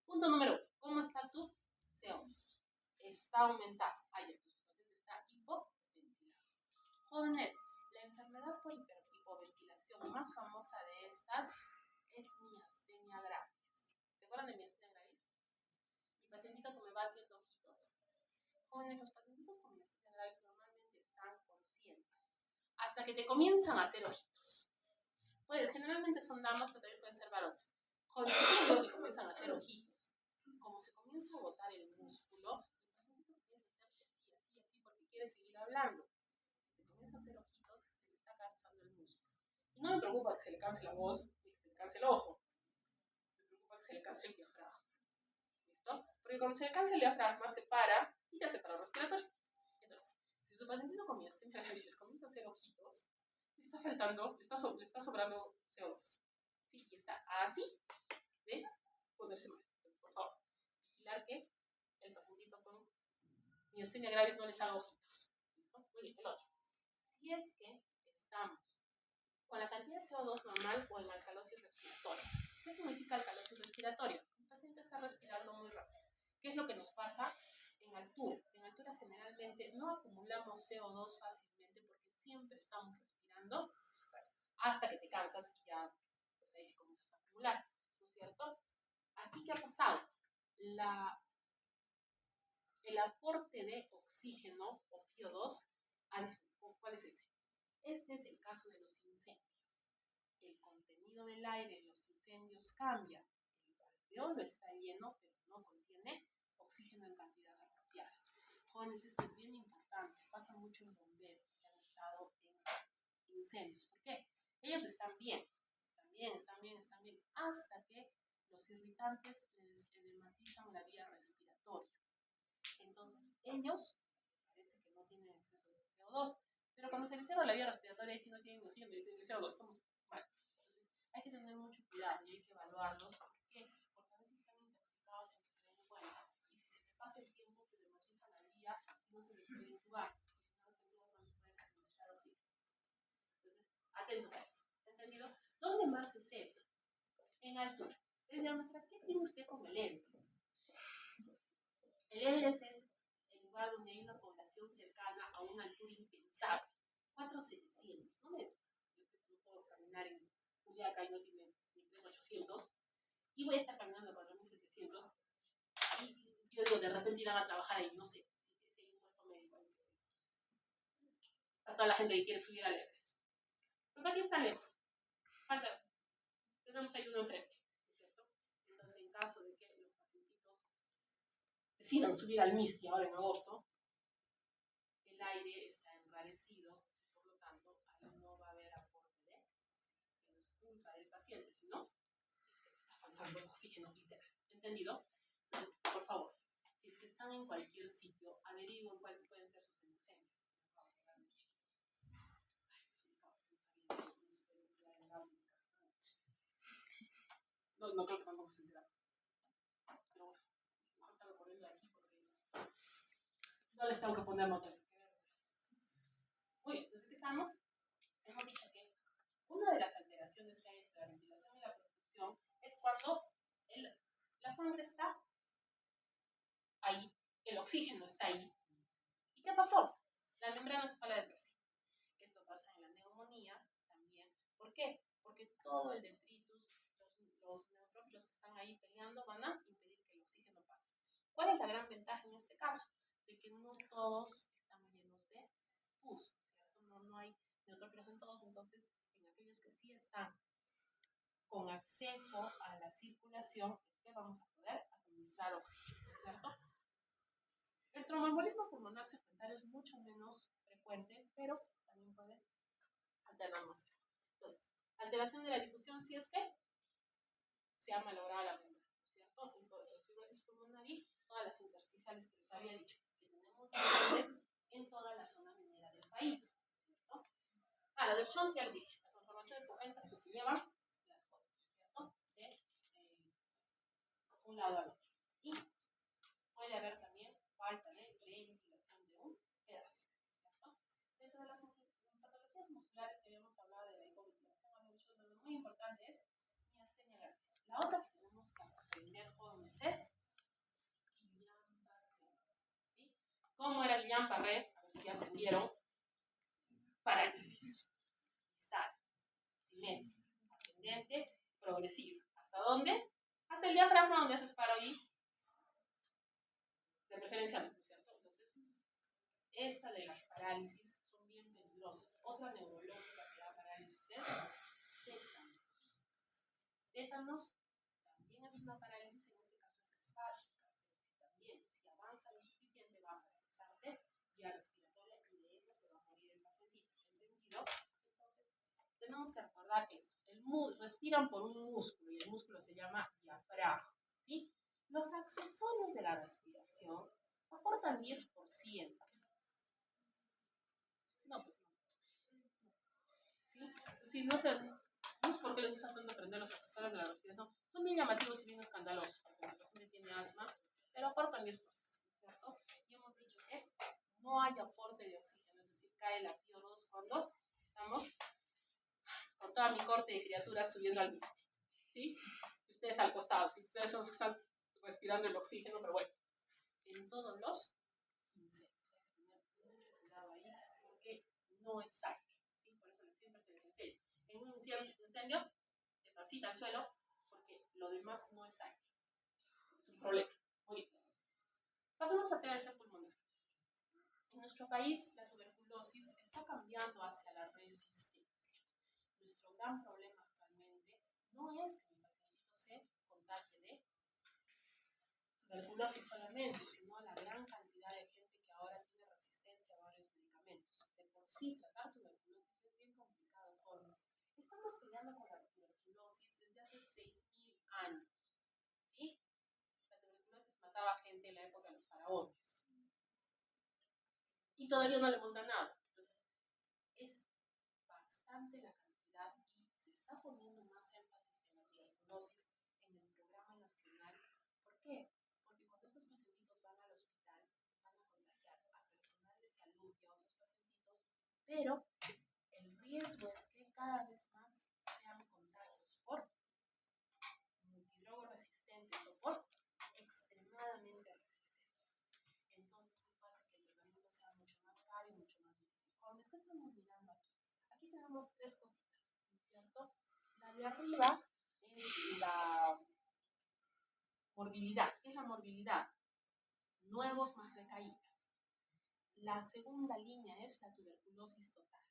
punto número 1. ¿Cómo está tu CO2? Está aumentado. Ayer tu paciente está hipoventilado. Jóvenes, la enfermedad por hipoventilación más famosa de estas es miastenia gravis. ¿Se acuerdan de miastenia gravis? Mi pacientito que me va haciendo ojitos. Jóvenes, los pacientitos con miastenia gravis normalmente están conscientes hasta que te comienzan a hacer ojitos. Pues generalmente son damas, pero también pueden ser varones. Jóvenes que comienzan a hacer ojitos. Como se comienza a agotar el músculo, el paciente comienza a hacer así, porque quiere seguir hablando. Si te comienza a hacer ojitos, se le está cansando el músculo. Y no me preocupa que se le canse la voz ni que se le canse el ojo. Me preocupa que se le canse el diafragma. ¿Listo? Porque cuando se le cansa el diafragma, se para y te hace paro respiratorio. Entonces, si su pacientito con miastenia gravis comienza a hacer ojitos, le está faltando, le está sobrando CO2. ¿Sí? Y está así de ponerse mal. Entonces, por favor, vigilar que el pacientito con miastenia gravis no les haga ojitos. ¿Listo? Muy bien, el otro. Si es que estamos con la cantidad de CO2 normal o en alcalosis respiratoria. ¿Qué significa alcalosis respiratoria? El paciente está respirando muy rápido. ¿Qué es lo que nos pasa en altura? En altura generalmente no acumulamos CO2 fácilmente porque siempre estamos respirando hasta que te cansas y ya, pues ahí sí comienzas a acumular, ¿no es cierto? Aquí, ¿qué ha pasado? El aporte de oxígeno o PO2 ha disminuido. ¿Cuál es ese? Este es el caso de los incendios. El contenido del aire en los incendios cambia. El alvéolo está lleno, pero no contiene oxígeno en cantidad apropiada. Jóvenes, esto es bien importante. Pasa mucho en bomberos que han estado en incendios. ¿Por qué? Ellos están bien, hasta que los irritantes les edematizan la vía respiratoria. Entonces, ellos parece que no tienen exceso de CO2, pero cuando se les cierra la vía respiratoria, ahí sí no tienen oxígeno y tienen CO2, estamos mal. Entonces, hay que tener mucho cuidado y hay que evaluarlos. ¿Por qué? Porque a veces están intoxicados sin que se den cuenta. Y si se te pasa el tiempo, se dematiza la vía y no se les puede intubar. Y si no los intubas, no les puedes administrar oxígeno. Entonces, atentos a eso. ¿Entendido? ¿Dónde más es eso? En altura. Entonces, ya maestra, ¿qué tiene usted con el Everest? El Everest es el lugar donde hay una población cercana a una altura impensable. 4,700. No puedo caminar en Juliaca y no tiene ni 3,800. Y voy a estar caminando a 4,700. Y yo digo, de repente irán a trabajar ahí, no sé, si hay un puesto médico ahí. A toda la gente que quiere subir al Everest. Pero aquí está lejos. Tenemos ahí uno enfrente, ¿no es cierto? Entonces, en caso de que los pacientitos decidan subir al Misti ahora en agosto, el aire está enrarecido, por lo tanto, ahí no va a haber aporte de oxígeno. No es culpa del paciente, sino es que le está faltando oxígeno literal. ¿Entendido? Entonces, por favor, si es que están en cualquier sitio, averigüen cuáles pueden ser sus emergencias. No creo que tampoco se enteraron. Pero bueno, mejor salgo corriendo de aquí porque no les tengo que poner nota. Muy bien, entonces, ¿qué estamos? Hemos dicho que una de las alteraciones que hay entre la ventilación y la perfusión es cuando la sangre está ahí, el oxígeno está ahí. ¿Y qué pasó? La membrana se fue a la desgracia. Esto pasa en la neumonía. qué? Porque todo el detritus, los neutrófilos que están ahí peleando van a impedir que el oxígeno pase. ¿Cuál es la gran ventaja en este caso? De que no todos están llenos de pus, ¿cierto? No hay neutrófilos en todos, entonces en aquellos que sí están con acceso a la circulación es que vamos a poder administrar oxígeno, ¿cierto? El tromboembolismo pulmonar secundario es mucho menos frecuente, pero también puede alternarnos esto. Entonces, alteración de la difusión si es que se ha malogrado la membrana, ¿cierto? En fibrosis pulmonar y todas las intersticiales que les había dicho, que tenemos en toda la zona minera del país, ¿cierto? La del shunt ya les dije, las malformaciones congénitas que se llevan las cosas, ¿cierto? De un lado al otro. Y puede haber también falta de reinificación de un pedazo, ¿cierto? Dentro de las patologías musculares que habíamos hablado de la hipoventilación, habíamos dicho que muy importante es miastenia gravis. La otra que tenemos que aprender, jóvenes, es Guillain-Barré, ¿sí? ¿Cómo era Guillain-Barré? A ver si aprendieron. Parálisis, simétrica, ascendente, progresiva. ¿Hasta dónde? Hasta el diafragma, donde haces paro y de preferencia no, ¿cierto? Entonces, esta de las parálisis son bien peligrosas. Otra neurológica que da parálisis es tétanos. Tétanos también es una parálisis, en este caso es espástica, pero si también, si avanza lo suficiente, va a paralizarte vía respiratoria y de eso se va a morir el pacientito. ¿Entendido? Entonces, tenemos que recordar esto. Respiran por un músculo y el músculo se llama diafragma, ¿sí? Los accesorios de la respiración aportan 10%. No, pues no. ¿Sí? Sí, no sé por qué le gusta tanto aprender los accesorios de la respiración. Son bien llamativos y bien escandalosos, porque el paciente tiene asma, pero aportan 10%, ¿cierto? Y hemos dicho que no hay aporte de oxígeno, es decir, cae la PO2 cuando estamos con toda mi corte de criaturas subiendo al MISTI, ¿sí? Y ustedes al costado, si ustedes son los que están respirando el oxígeno, pero bueno, en todos los incendios hay que tener mucho cuidado ahí, porque no es sano, ¿sí? Por eso siempre se les enseña. En un incendio, te pancita al suelo, porque lo demás no es sano. Es un problema. Muy bien. Pasamos a TBC pulmonar. En nuestro país, la tuberculosis está cambiando hacia la resistencia. Nuestro gran problema actualmente no es que mi pacientito se contagie de tuberculosis solamente, sino la gran cantidad de gente que ahora tiene resistencia a varios medicamentos. De por sí, tratar tuberculosis es bien complicado, jóvenes. Estamos peleando con la tuberculosis desde hace 6.000 años, ¿sí? La tuberculosis mataba gente en la época de los faraones. Y todavía no le hemos ganado. Entonces, es bastante la cantidad y se está poniendo más énfasis en la tuberculosis en el programa nacional. ¿Por qué? Porque cuando estos pacientitos van al hospital, van a contagiar a personal de salud y a otros pacientitos, pero el riesgo es que cada vez más sean contagios por multidrogo resistentes o por extremadamente resistentes. Entonces, esto hace que el tratamiento sea mucho más caro y mucho más difícil. Jóvenes, ¿qué estamos mirando aquí? Aquí tenemos tres cositas, ¿no es cierto? La de arriba es la morbilidad. ¿Qué es la morbilidad? Nuevos más recaídas. La segunda línea es la tuberculosis total.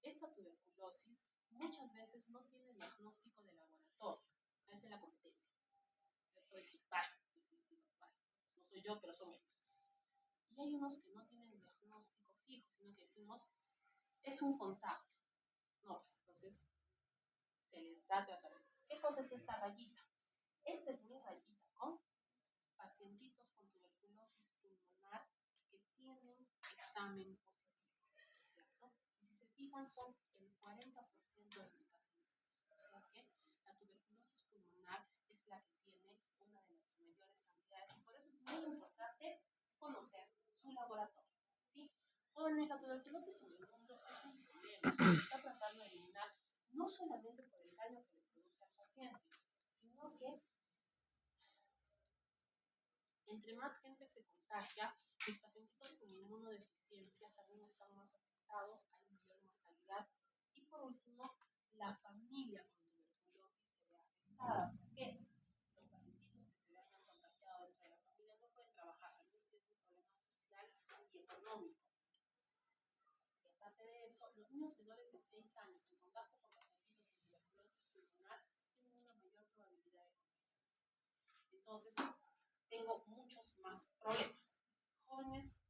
Esta tuberculosis muchas veces no tiene diagnóstico de laboratorio. Esa es la competencia. Puedo decir, vale, no soy yo, pero son ellos. Y hay unos que no tienen diagnóstico fijo, sino que decimos, es un contacto. No, pues entonces se les da tratamiento. ¿Qué cosa es esta rayita? Esta es mi rayita con pacientitos con tuberculosis pulmonar que tienen examen positivo, ¿cierto? Y si se fijan, son el 40% de los pacientes. O sea que la tuberculosis pulmonar es la que tiene una de las mayores cantidades y por eso es muy importante conocer su laboratorio, ¿sí? Jóvenes, la tuberculosis en el mundo es un problema que se está tratando de eliminar no solamente por el daño que le produce al paciente, sino que entre más gente se contagia, los pacientitos con inmunodeficiencia también están más afectados, hay mayor mortalidad. Y por último, la familia con tuberculosis se ve afectada. ¿Por qué? Los pacientitos que se hayan contagiado dentro de la familia no pueden trabajar, tal vez es un problema social y económico. Y aparte de eso, los niños menores de 6 años en contacto con pacientitos con tuberculosis pulmonar tienen una mayor probabilidad de contagiarse. Entonces, tengo muchos más problemas. Jóvenes,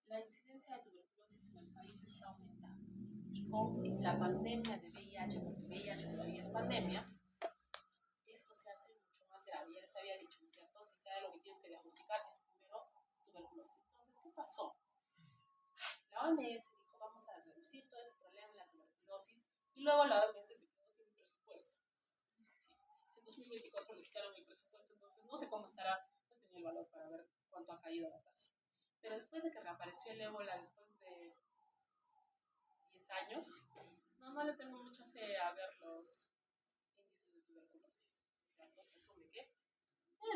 la incidencia de tuberculosis en el país está aumentando. Y con la pandemia de VIH, porque el VIH todavía es pandemia, esto se hace mucho más grave. Ya les había dicho, ¿no es cierto? Si sea lo que tienes que diagnosticar es primero tuberculosis. Entonces, ¿qué pasó? La OMS dijo, vamos a reducir todo este problema de la tuberculosis, y luego la OMS se quedó sin presupuesto. Sí. En 2024 le quitaron el presupuesto, entonces no sé cómo estará, no tenía el valor para ver cuánto ha caído la tasa. Pero después de que reapareció el ébola, después de 10 años, no le tengo mucha fe a ver los índices de tuberculosis. O sea, no se asume que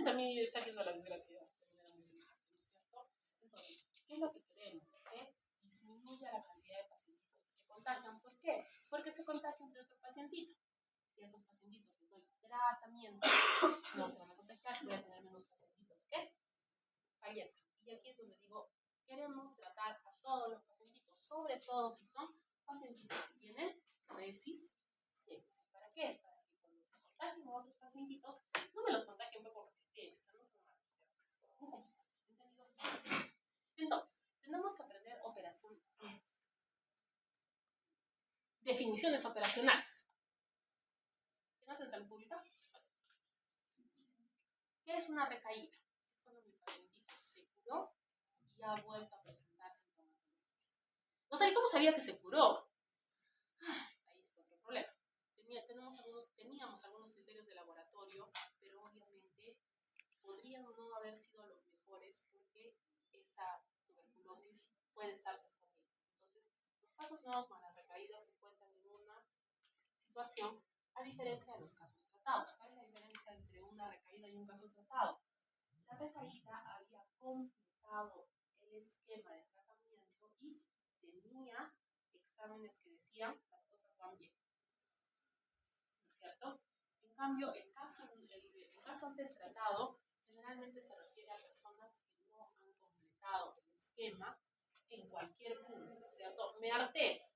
también está viendo la desgracia de manera muy semejante, ¿no es cierto? Entonces, ¿qué es lo que queremos? Que disminuya la cantidad de pacientitos que se contagian. ¿Por qué? Porque se contagian de otro pacientito. Si a estos pacientitos les doy tratamiento, no se van a contagiar, voy a tener menos pacientitos que fallezcan. Y aquí es donde digo, queremos tratar a todos los pacientitos, sobre todo si son pacientitos que tienen resistencia. ¿Para qué? Para que cuando se contagien a otros pacientitos, no me los contagien por resistencia, o sea, no son malos. ¿Entendido? Entonces, tenemos que aprender definiciones operacionales. ¿Qué hace en salud pública? ¿Qué es una recaída? Es cuando mi pacientito se curó y ha vuelto a presentar sintomatología. No tal y como sabía que se curó. Ahí está otro problema. Teníamos algunos criterios de laboratorio, pero obviamente podrían no haber sido los mejores porque esta tuberculosis puede estarse escondiendo. Entonces, los casos nuevos más las recaídas se encuentran en una situación a diferencia de los casos tratados. ¿Cuál es la diferencia entre una recaída y un caso tratado? La recaída había completado el esquema de tratamiento y tenía exámenes que decían las cosas van bien, ¿no es cierto? En cambio, el caso antes tratado generalmente se refiere a personas que no han completado el esquema en cualquier punto, ¿no es cierto? Me harté,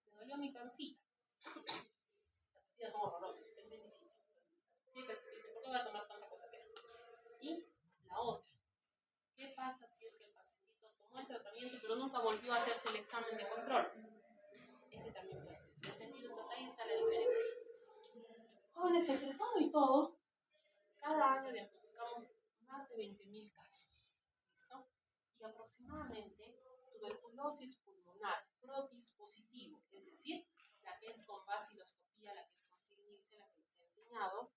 me dolió mi pancita. Las pastillas son horrorosas, es bien difícil. Entonces, sí, pero dicen, ¿por qué voy a tomar tanta cosa fea? Y la otra, ¿qué pasa si es que el pacientito tomó el tratamiento pero nunca volvió a hacerse el examen de control? Ese también puede ser. ¿Entendido? Entonces ahí está la diferencia. Jóvenes, entre todo y todo, cada año diagnosticamos más de 20.000 casos. ¿Listo? Y aproximadamente tuberculosis pulmonar prodispositivo, es decir, la que es con vaciloscopía, la que es con signice, la que les he enseñado,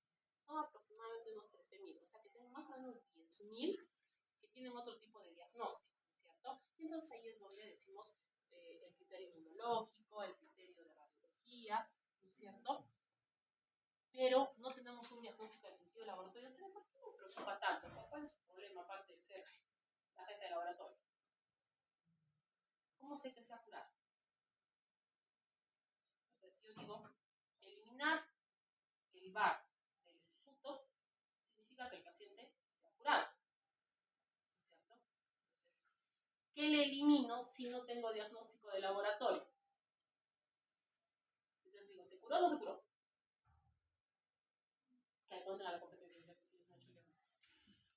son aproximadamente unos 13.000. O sea que tengo más o menos 10.000 que tienen otro tipo de diagnóstico, ¿no es cierto? Entonces ahí es donde decimos el criterio inmunológico, el criterio de radiología, ¿no es cierto? Pero no tenemos un diagnóstico definitivo de laboratorio. ¿Por qué me preocupa tanto? ¿Cuál es su problema aparte de ser la jefe de laboratorio? ¿Cómo sé que se ha curado? Entonces yo digo, eliminar el VAR del esputo significa que el paciente se ha curado, ¿no es cierto? Entonces, ¿qué le elimino si no tengo diagnóstico de laboratorio? Entonces digo, ¿se curó o no se curó? Que no tenga la competencia de si ellos no han hecho el diagnóstico.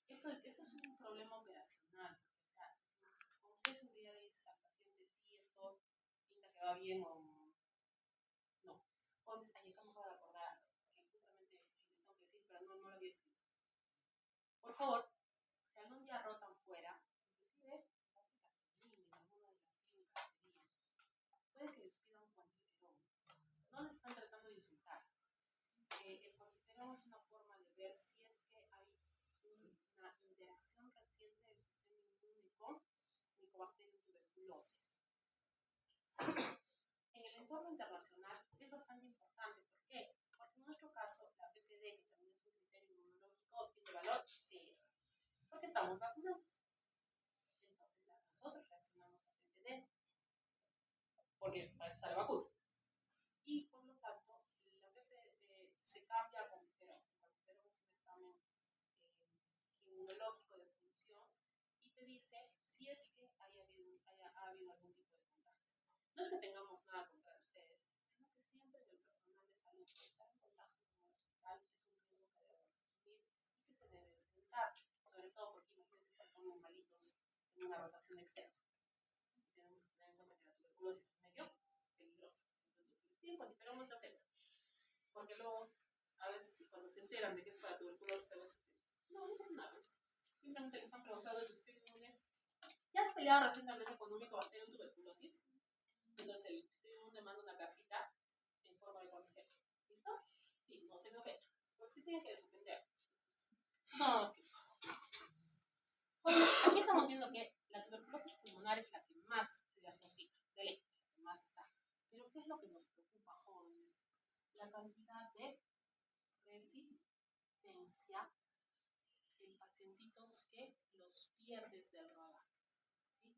Esto es un problema operacional. O sea, decimos, ¿con qué seguridad dices al paciente si esto pinta que va bien o no? Entonces, ahí acá me voy a recordar que justamente les tengo que decir, pero no lo había escrito. Por favor, si algún día rotan fuera, inclusive en alguna de las clínicas de día, puede que les pidan un cuantiferón. No les están tratando de insultar. El cuantiferón es una forma de ver si es que hay una interacción reciente del sistema inmune con Mycobacterium tuberculosis. En el entorno internacional es bastante importante. ¿Por qué? Porque en nuestro caso, la PPD, que también es un criterio inmunológico, tiene valor 0. Porque estamos vacunados. Entonces, nosotros reaccionamos a PPD. Porque para eso está la vacuna. Y por lo tanto, dice si es que ha habido algún tipo de contagio. No es que tengamos nada contra ustedes, sino que siempre que el personal de salud está en contacto con el hospital es un riesgo que debemos asumir y que se debe enfrentar, sobre todo porque imagínense que se ponen malitos en una rotación externa. Tenemos que tener en cuenta que la tuberculosis es medio peligrosa. Entonces, el tiempo pero no se afecta. Porque luego, a veces, cuando se enteran de que es para tuberculosis, a veces, no pasa nada. Simplemente le están preguntando el sistema inmune. ¿Ya has peleado recientemente con un micobacterio en tuberculosis? Entonces, el sistema inmune manda una cartita en forma de consejero. ¿Listo? Sí, no se me ofenda. Porque sí tiene que desofender. Entonces, no, es que. Bueno, aquí estamos viendo que la tuberculosis pulmonar es la que más se diagnostica, de ley, la que más está. Pero ¿qué es lo que nos preocupa, jóvenes? La cantidad de resistencia en pacientitos que los pierdes del radar. ¿Sí?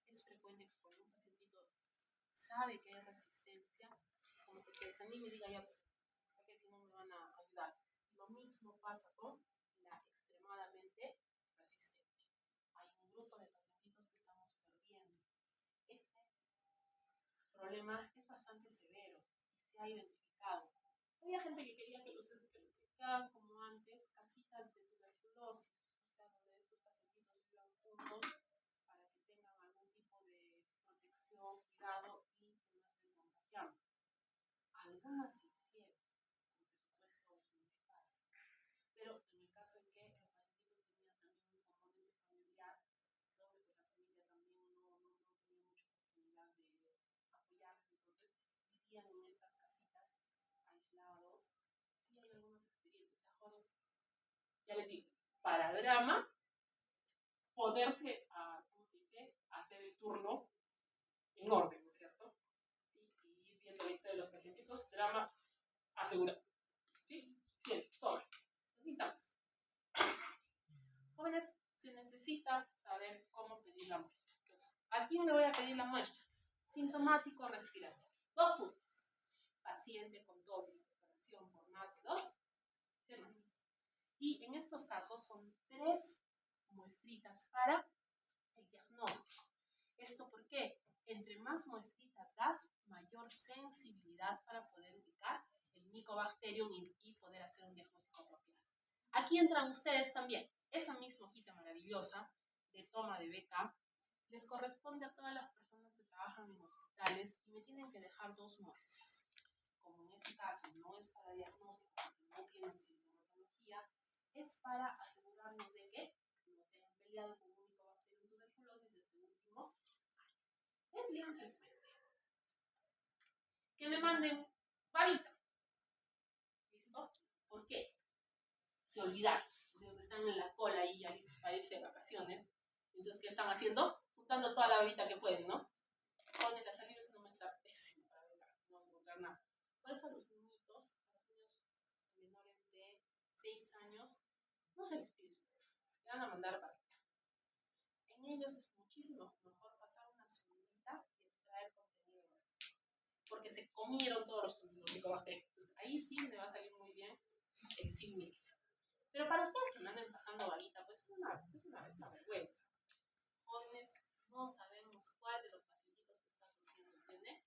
Es frecuente que cuando un pacientito sabe que hay resistencia, como que se desanime y diga, ya, pues, porque si no me van a ayudar. Lo mismo pasa con la extremadamente resistente. Hay un grupo de pacientitos que estamos perdiendo. Este problema es bastante severo y se ha identificado. Había gente que quería que los identificaran como antes casitas de tuberculosis, o sea, donde estos pacientitos vivan juntos para que tengan algún tipo de protección, cuidado y no estén contagiando. Algunas se hicieron con presupuestos municipales, pero en el caso en que los pacientitos tenían también un componente familiar, donde pues la familia también no tenía mucha oportunidad de apoyarlos, entonces vivían en estas casitas aislados. Sí hay algunas experiencias, jóvenes, ya les digo, para drama, poderse, ¿cómo se dice?, hacer el turno en orden, ¿no es cierto? ¿Sí? Y ir viendo la lista de los pacientitos, drama asegurado. ¿Sí? Bien, sobre. Los síntomas. Jóvenes, se necesita saber cómo pedir la muestra. Entonces, ¿a quién le voy a pedir la muestra? Sintomático respiratorio. 2 puntos. Paciente con tos y expectoración por más de 2 semanas. Y en estos casos son 3 muestritas para el diagnóstico. ¿Esto por qué? Entre más muestritas das, mayor sensibilidad para poder ubicar el Mycobacterium y poder hacer un diagnóstico apropiado. Aquí entran ustedes también. Esa misma hojita maravillosa de toma de beca les corresponde a todas las personas que trabajan en hospitales y me tienen que dejar 2 muestras. Como en este caso no es para diagnóstico, porque no tienen sintomatología, es para asegurarnos de que no se hayan peleado con un Mycobacterium tuberculosis este último año. Es bien frecuente que me manden babita. ¿Listo? ¿Por qué? Se olvidaron. Están en la cola y ya listos para irse de vacaciones. Entonces, ¿qué están haciendo? Juntando toda la babita que pueden, ¿no? Con la saliva es una muestra pésima para beber. No vas a encontrar nada. Por eso a los niñitos, a los niños menores de 6 años, no se les pide esto. Le van a mandar babita. En ellos es muchísimo mejor pasar una sondita y extraer contenido de esto. Porque se comieron todos los micobacterios. Entonces, ahí sí me va a salir muy bien el Sigmix. Pero para ustedes que me anden pasando babita, pues es una vergüenza. Jóvenes, no sabemos cuál de los pacientitos que están tosiendo tiene.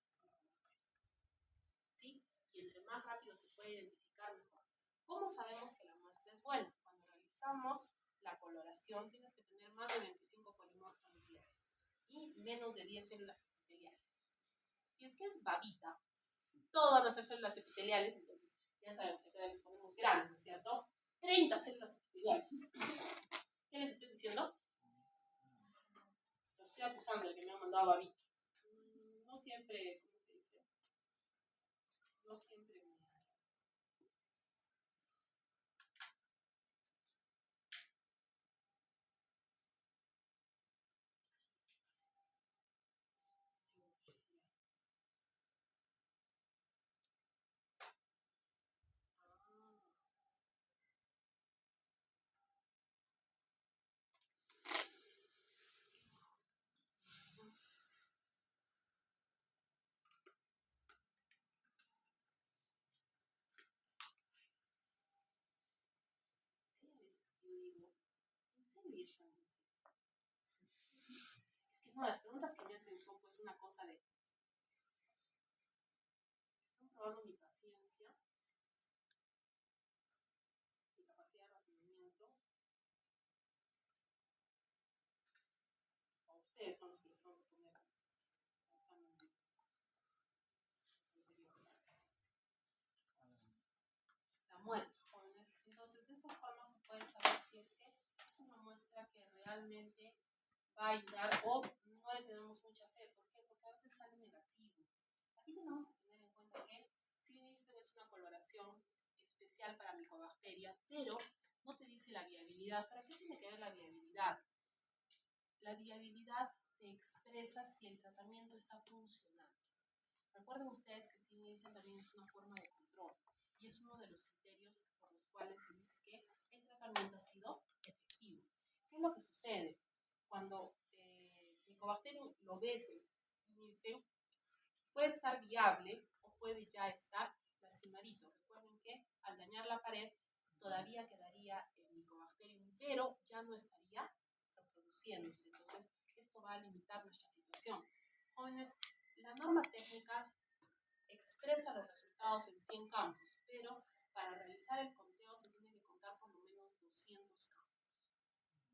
¿Sí? Y entre más rápido se puede identificar, mejor. ¿Cómo sabemos que la muestra es buena? Cuando realizamos la coloración, tienes que tener más de 25 polimorfos nucleares y menos de 10 células epiteliales. Si es que es babita, todo van a ser células epiteliales, entonces ya sabemos que acá les ponemos granos, ¿no es cierto? 30 células epiteliales. ¿Qué les estoy diciendo? Lo estoy acusando de que me ha mandado babita. No siempre, ¿cómo se dice? No siempre. No, las preguntas que me hacen son pues una cosa de, ¿están probando mi paciencia, mi capacidad de razonamiento? O ustedes son los que los van a poner en examen de los anteriores. La muestra, jóvenes. Entonces, de esta forma se puede saber si es que es una muestra que realmente va a ayudar o no le tenemos mucha fe. ¿Por qué? Porque a veces sale negativo. Aquí tenemos que tener en cuenta que si Nielsen es una coloración especial para micobacteria, pero no te dice la viabilidad. ¿Para qué tiene que ver la viabilidad? La viabilidad te expresa si el tratamiento está funcionando. Recuerden ustedes que si Nielsen también es una forma de control y es uno de los criterios por los cuales se dice que el tratamiento ha sido efectivo. ¿Qué es lo que sucede? Cuando Mycobacterium obesis Nielsen puede estar viable o puede ya estar lastimadito. Recuerden que al dañar la pared todavía quedaría el Mycobacterium, pero ya no estaría reproduciéndose. Entonces, esto va a limitar nuestra situación. Jóvenes, la norma técnica expresa los resultados en 100 campos, pero para realizar el conteo se tiene que contar por lo menos 200 campos.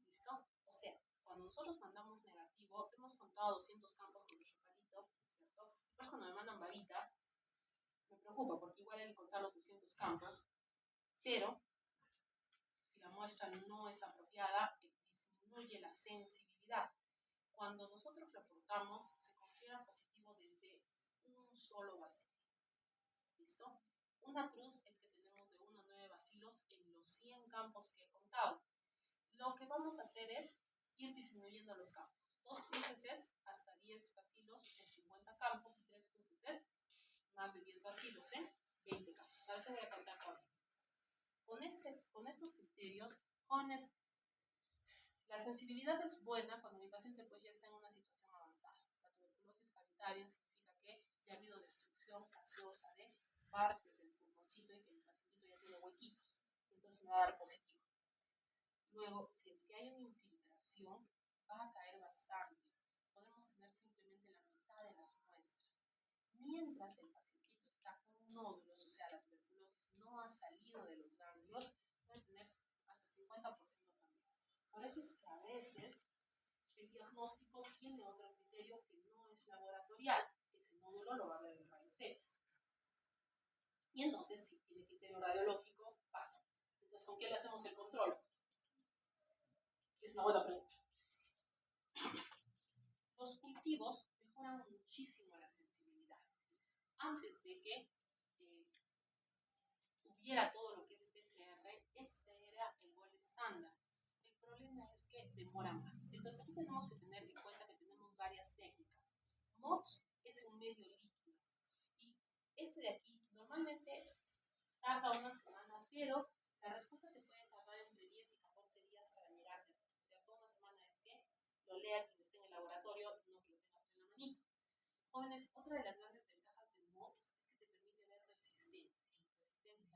¿Listo? O sea, cuando nosotros mandamos negativo, hemos contado 200 campos con nuestro palito, ¿cierto? Después cuando me mandan babita, me preocupa porque igual hay que contar los 200 campos, pero si la muestra no es apropiada, disminuye la sensibilidad. Cuando nosotros reportamos, se considera positivo desde un solo bacilo. ¿Listo? Una cruz es que tenemos de 1 a 9 bacilos en los 100 campos que he contado. Lo que vamos a hacer es ir disminuyendo los campos. 2 cruces es hasta 10 bacilos en 50 campos y 3 cruces es más de 10 bacilos en 20 campos. Ahora te voy a contar con estos criterios, jóvenes, la sensibilidad es buena cuando mi paciente pues ya está en una situación avanzada. La tuberculosis cavitaria significa que ya ha habido destrucción gaseosa de partes del pulmoncito y que mi pacientito ya tiene huequitos. Entonces me va a dar positivo. Luego, si es que hay una infiltración, va a caer bastante. Podemos tener simplemente la mitad de las muestras. Mientras el pacientito está con nódulos, o sea, la tuberculosis no ha salido de los ganglios, puede tener hasta 50% también. Por eso es que a veces el diagnóstico tiene otro criterio que no es laboratorial. Ese nódulo lo va a ver en rayos X. Y entonces, si tiene criterio radiológico, pasa. Entonces, ¿con qué le hacemos el control? Es una buena pregunta. Los cultivos mejoran muchísimo la sensibilidad. Antes de que hubiera todo lo que es PCR, este era el gol estándar. El problema es que demora más. Entonces aquí tenemos que tener en cuenta que tenemos varias técnicas. MOX es un medio líquido y este de aquí normalmente tarda una semana, pero la respuesta te puede tardar entre 10 y 14 días para mirarte. O sea, toda una semana es que lo lea quien esté en el laboratorio, no que lo tengas tú en la manito. Jóvenes, otra de las grandes ventajas del MOX es que te permite ver resistencia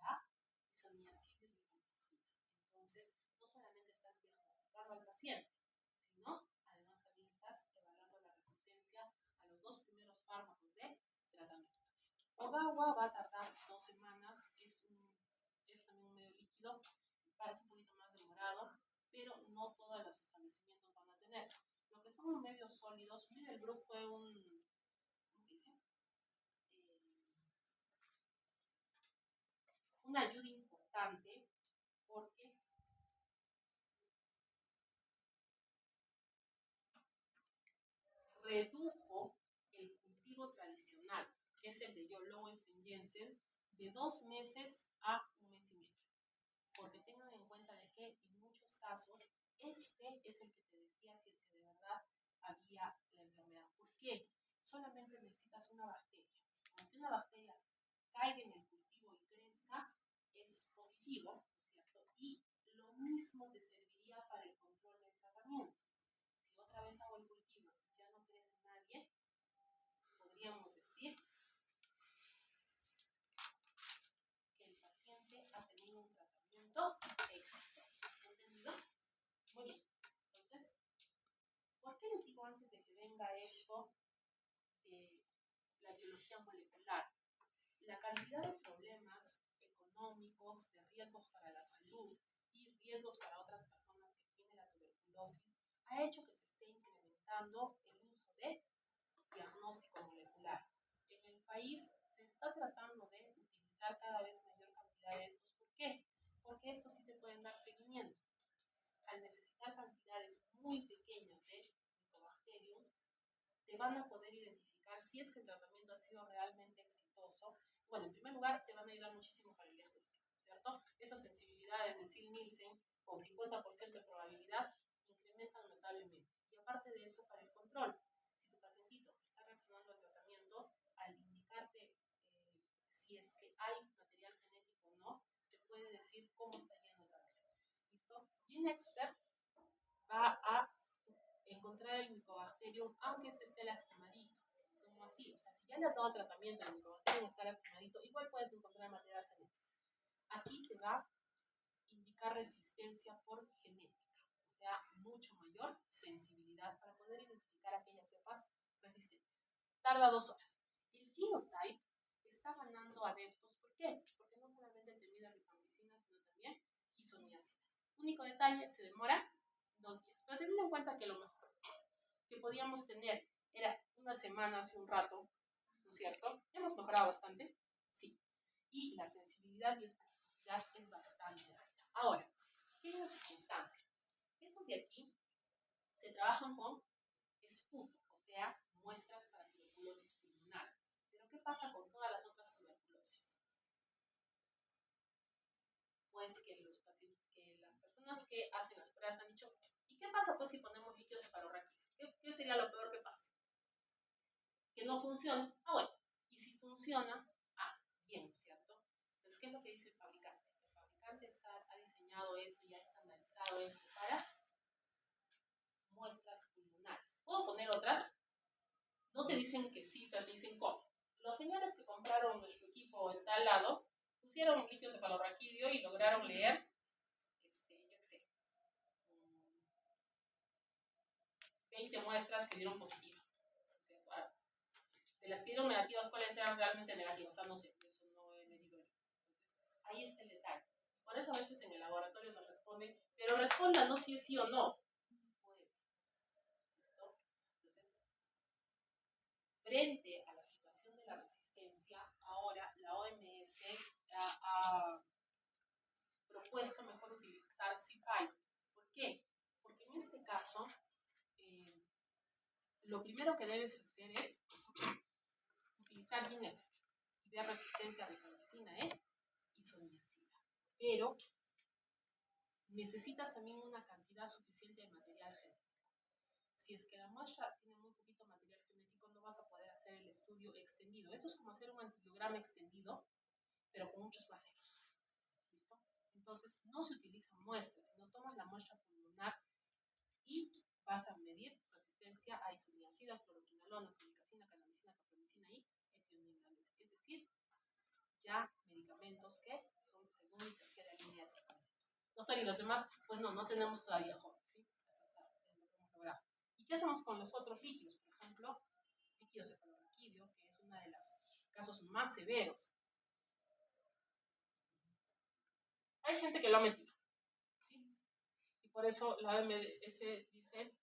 a isoniazid y rifampicina. Entonces, no solamente estás diagnosticando al paciente, sino además también estás evaluando la resistencia a los 2 primeros fármacos de tratamiento. Ogawa va a tardar 2 semanas, es también un medio líquido, parece un poquito más demorado, pero no todos los establecimientos van a tener. Lo que son medios sólidos, Middlebrook fue ¿cómo se dice? Una ayuda importante porque redujo el cultivo tradicional, que es el de Lowenstein-Jensen, de 2 meses a 1 mes y medio. Porque tengan en cuenta de que en muchos casos este es el que te decía si es que de verdad había la enfermedad. ¿Por qué? Solamente necesitas una bacteria. Aunque una bacteria caiga en el cultivo y crezca, es positivo, ¿no es cierto? Y lo mismo te serviría para el control del tratamiento. Si otra vez hago el cultivo y ya no crece nadie, podríamos decir que el paciente ha tenido un tratamiento exitoso. ¿Entendido? Muy bien. Entonces, ¿por qué les digo antes de que venga venga esto de la biología molecular. La cantidad de problemas económicos, de riesgos para la salud y riesgos para otras personas que tienen la tuberculosis ha hecho que se esté incrementando el uso de diagnóstico molecular. En el país se está tratando de utilizar cada vez mayor cantidad de estos. ¿Por qué? Porque estos sí te pueden dar seguimiento. Al necesitar cantidades muy pequeñas de Mycobacterium, te van a poder identificar si es que el tratamiento ha sido realmente exitoso. Bueno, en primer lugar, te van a ayudar muchísimo para el diagnóstico, ¿cierto? Esas sensibilidades de Sil-Nielsen con 50% de probabilidad incrementan notablemente. Y aparte de eso, para el control, si tu pacientito está reaccionando al tratamiento, al indicarte si es que hay material genético o no, te puede decir cómo está yendo también. ¿Listo? GeneXpert va a encontrar el Mycobacterium aunque este esté lastimadito. Como así, o sea, si ya le has dado tratamiento al Mycobacterium está lastimadito, igual puedes encontrar material genético. Aquí te va a indicar resistencia por genética, o sea, mucho mayor sensibilidad para poder identificar aquellas cepas resistentes. Tarda 2 horas. El genotype está ganando adeptos. ¿Por qué? Porque no solamente te mide rifampicina, sino también isoniazida. Único detalle, se demora 2 días. Pero teniendo en cuenta que lo mejor que podíamos tener era una semana hace un rato, ¿no es cierto? ¿Hemos mejorado bastante? Sí. Y la sensibilidad y especificidad es bastante alta. Ahora, ¿qué es la circunstancia? Estos de aquí se trabajan con esputo, o sea, muestras para tuberculosis pulmonar. Pero ¿qué pasa con todas las otras tuberculosis? Pues que las personas que hacen las pruebas han dicho, ¿y qué pasa pues si ponemos líquido cefalorraquídeo? ¿Qué sería lo peor que pasa? Que no funciona. Ah, bueno. Y si funciona, bien, ¿cierto? Entonces, ¿qué es lo que dice el fabricante? El fabricante ha diseñado esto y ha estandarizado esto para muestras pulmonares. ¿Puedo poner otras? No te dicen que sí, pero te dicen cómo. Los señores que compraron nuestro equipo en tal lado pusieron líquido cefalorraquídeo y lograron leer, yo qué sé, 20 muestras que dieron positiva. O sea, de las que dieron negativas, ¿cuáles eran realmente negativas? No sé, eso no he medido. Entonces, ahí está el detalle. Por eso a veces en el laboratorio nos responden, pero respóndanos si es sí o no. No se puede. ¿Listo? Entonces, frente a la situación de la resistencia, ahora la OMS ha propuesto mejor utilizar C5. ¿Por qué? Porque en este caso, lo primero que debes hacer es utilizar GeneXpert y ver resistencia a rifampicina, isoniazida. Pero necesitas también una cantidad suficiente de material genético. Si es que la muestra tiene muy poquito material genético, no vas a poder hacer el estudio extendido. Esto es como hacer un antibiograma extendido, pero con muchos más ceros. ¿Listo? Entonces, no se utilizan muestras, sino tomas la muestra pulmonar y vas a medir resistencia a isoniazida, fluoroquinolona, silicacina, canamicina, capromicina y etionidina. Es decir, ya medicamentos que son de segunda y tercera línea de tratamiento. Doctor, y los demás, pues no tenemos todavía jóvenes, ¿sí? Eso está en lo que hemos logrado. ¿Y qué hacemos con los otros líquidos? Por ejemplo, líquido cefalorraquídeo, que es uno de los casos más severos. Hay gente que lo ha metido, ¿sí? Y por eso la OMS dice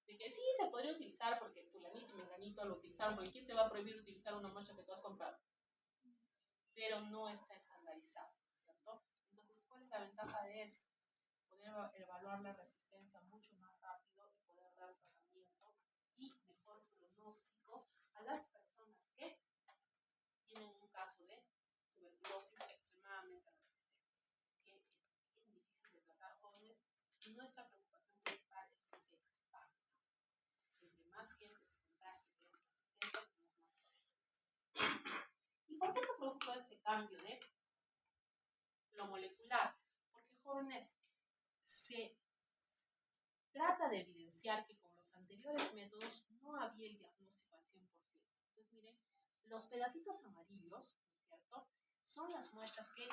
de que sí se podría utilizar porque fulanito y menganito lo utilizaron, porque ¿quién te va a prohibir utilizar una muestra que tú has comprado? Pero no está estandarizado, ¿cierto? Entonces, ¿cuál es la ventaja de esto? Poder evaluar la resistencia mucho más rápido y poder dar tratamiento y mejor pronóstico a las personas que tienen un caso de tuberculosis extremadamente resistente, que es bien difícil de tratar jóvenes y nuestra preocupación principal es que se expanda. Entre más gente se contagie de resistencia, tenemos más problemas. ¿Y por qué se produjo este cambio de lo molecular? Porque jóvenes se trata de evidenciar que con los anteriores métodos no había el diagnóstico al 100%. Entonces, miren, los pedacitos amarillos, ¿no es cierto?, son las muestras que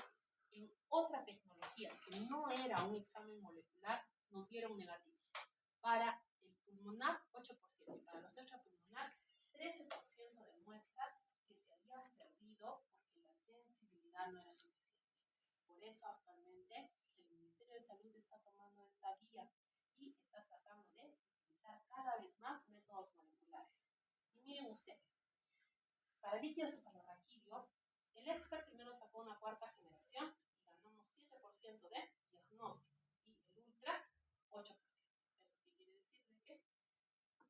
en otra tecnología, que no era un examen molecular, nos dieron negativos. Para el pulmonar, 8%, y para los extrapulmonar, 13% de muestras que se habían perdido porque la sensibilidad no era suficiente. Por eso actualmente el Ministerio de Salud está tomando esta guía y está tratando de utilizar cada vez más métodos moleculares. Y miren ustedes, para el líquido cefalorraquídeo, el expert primero sacó una cuarta generación y ganamos 7% de diagnóstico y el ultra 8%. ¿Eso qué quiere decir? De que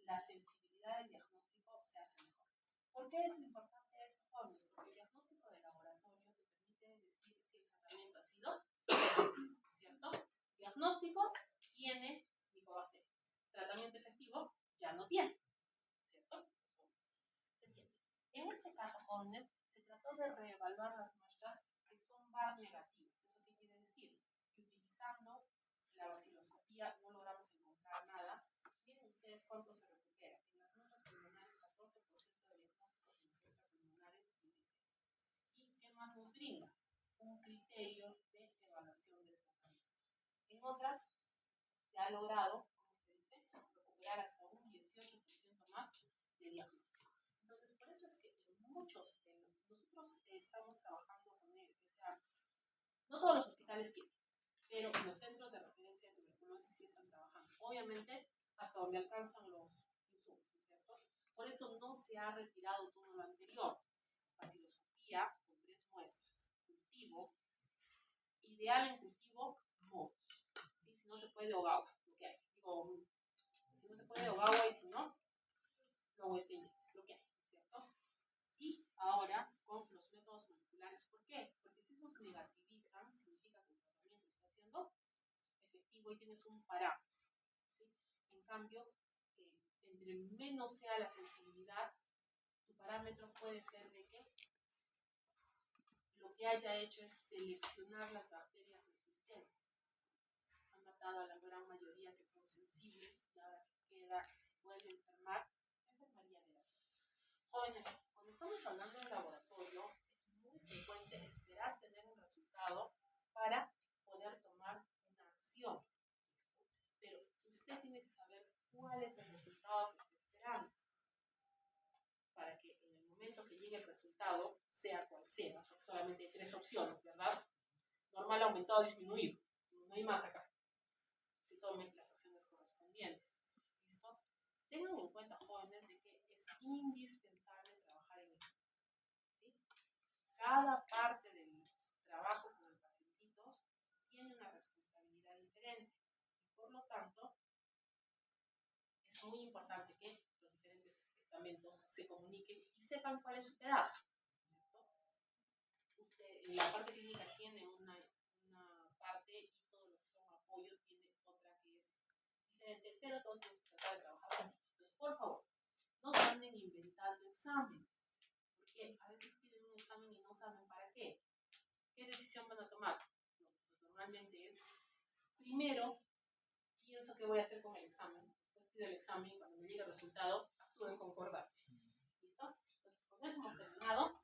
la sensibilidad del diagnóstico se hace mejor. ¿Por qué es importante esto, jóvenes? Porque el diagnóstico de laboratorio te permite decir si el tratamiento ha sido efectivo, ¿cierto? Diagnóstico tiene micobacteria. Tratamiento efectivo ya no tiene, ¿cierto? Eso se entiende. En este caso, jóvenes, se trató de reevaluar las muestras que son VAR negativas. ¿Eso qué quiere decir? Que utilizando la vaciloscopía no logramos encontrar nada. Miren ustedes cuánto se recupera. En las muestras pulmonares, 14% de diagnósticos, en las extrapulmonares, 16%. ¿Y qué más nos brinda? Un criterio de evaluación del tratamiento. En otras, se ha logrado, como se dice, recuperar hasta un 18% más de diagnóstico. Entonces, por eso es que en muchos, nosotros estamos trabajando con él, o sea, no todos los hospitales tienen, pero en los centros de referencia de tuberculosis sí están trabajando. Obviamente, hasta donde alcanzan los insumos, ¿no es cierto? Por eso no se ha retirado todo lo anterior. Vaciloscopía con 3 muestras. Cultivo, ideal en cultivo, modos. ¿Sí? Si no se puede, Ogawa, lo que hay. Digo, si no se puede, Ogawa, y si no, luego este índice, lo que hay, ¿no es cierto? Y ahora con los métodos moleculares. ¿Por qué? Porque si esos negativizan, significa que el tratamiento está siendo efectivo y tienes un parámetro, ¿sí? En cambio, entre menos sea la sensibilidad, tu parámetro puede ser de que lo que haya hecho es seleccionar las bacterias resistentes. Han matado a la gran mayoría que son sensibles y ahora que queda, si vuelve a enfermar, enfermaría de las otras. Jóvenes, cuando estamos hablando de laboratorio, es muy frecuente esperar tener un resultado para poder tomar una acción. Pero usted tiene que saber cuál es el resultado que está esperando, para que en el momento que llegue el resultado, sea cual sea, porque solamente hay 3 opciones, ¿verdad? Normal, aumentado, disminuido. No hay más acá. Se tomen las acciones correspondientes. ¿Listo? Tengan en cuenta, jóvenes, de que es indispensable trabajar en equipo. ¿Sí? Cada parte del trabajo con el pacientito tiene una responsabilidad diferente. Y por lo tanto, es muy importante que los diferentes estamentos se comuniquen y sepan cuál es su pedazo. ¿Cierto? Usted, la parte clínica tiene una parte y todo lo que son apoyo tiene otra que es diferente, pero todos tienen que tratar de trabajar juntos. Entonces, por favor, no anden inventando exámenes, porque a veces piden un examen y no saben para qué. ¿Qué decisión van a tomar? No, pues normalmente es, primero, pienso qué voy a hacer con el examen, después pido el examen y cuando me llegue el resultado, actúo en concordancia. ¿Listo? Entonces, con eso hemos terminado.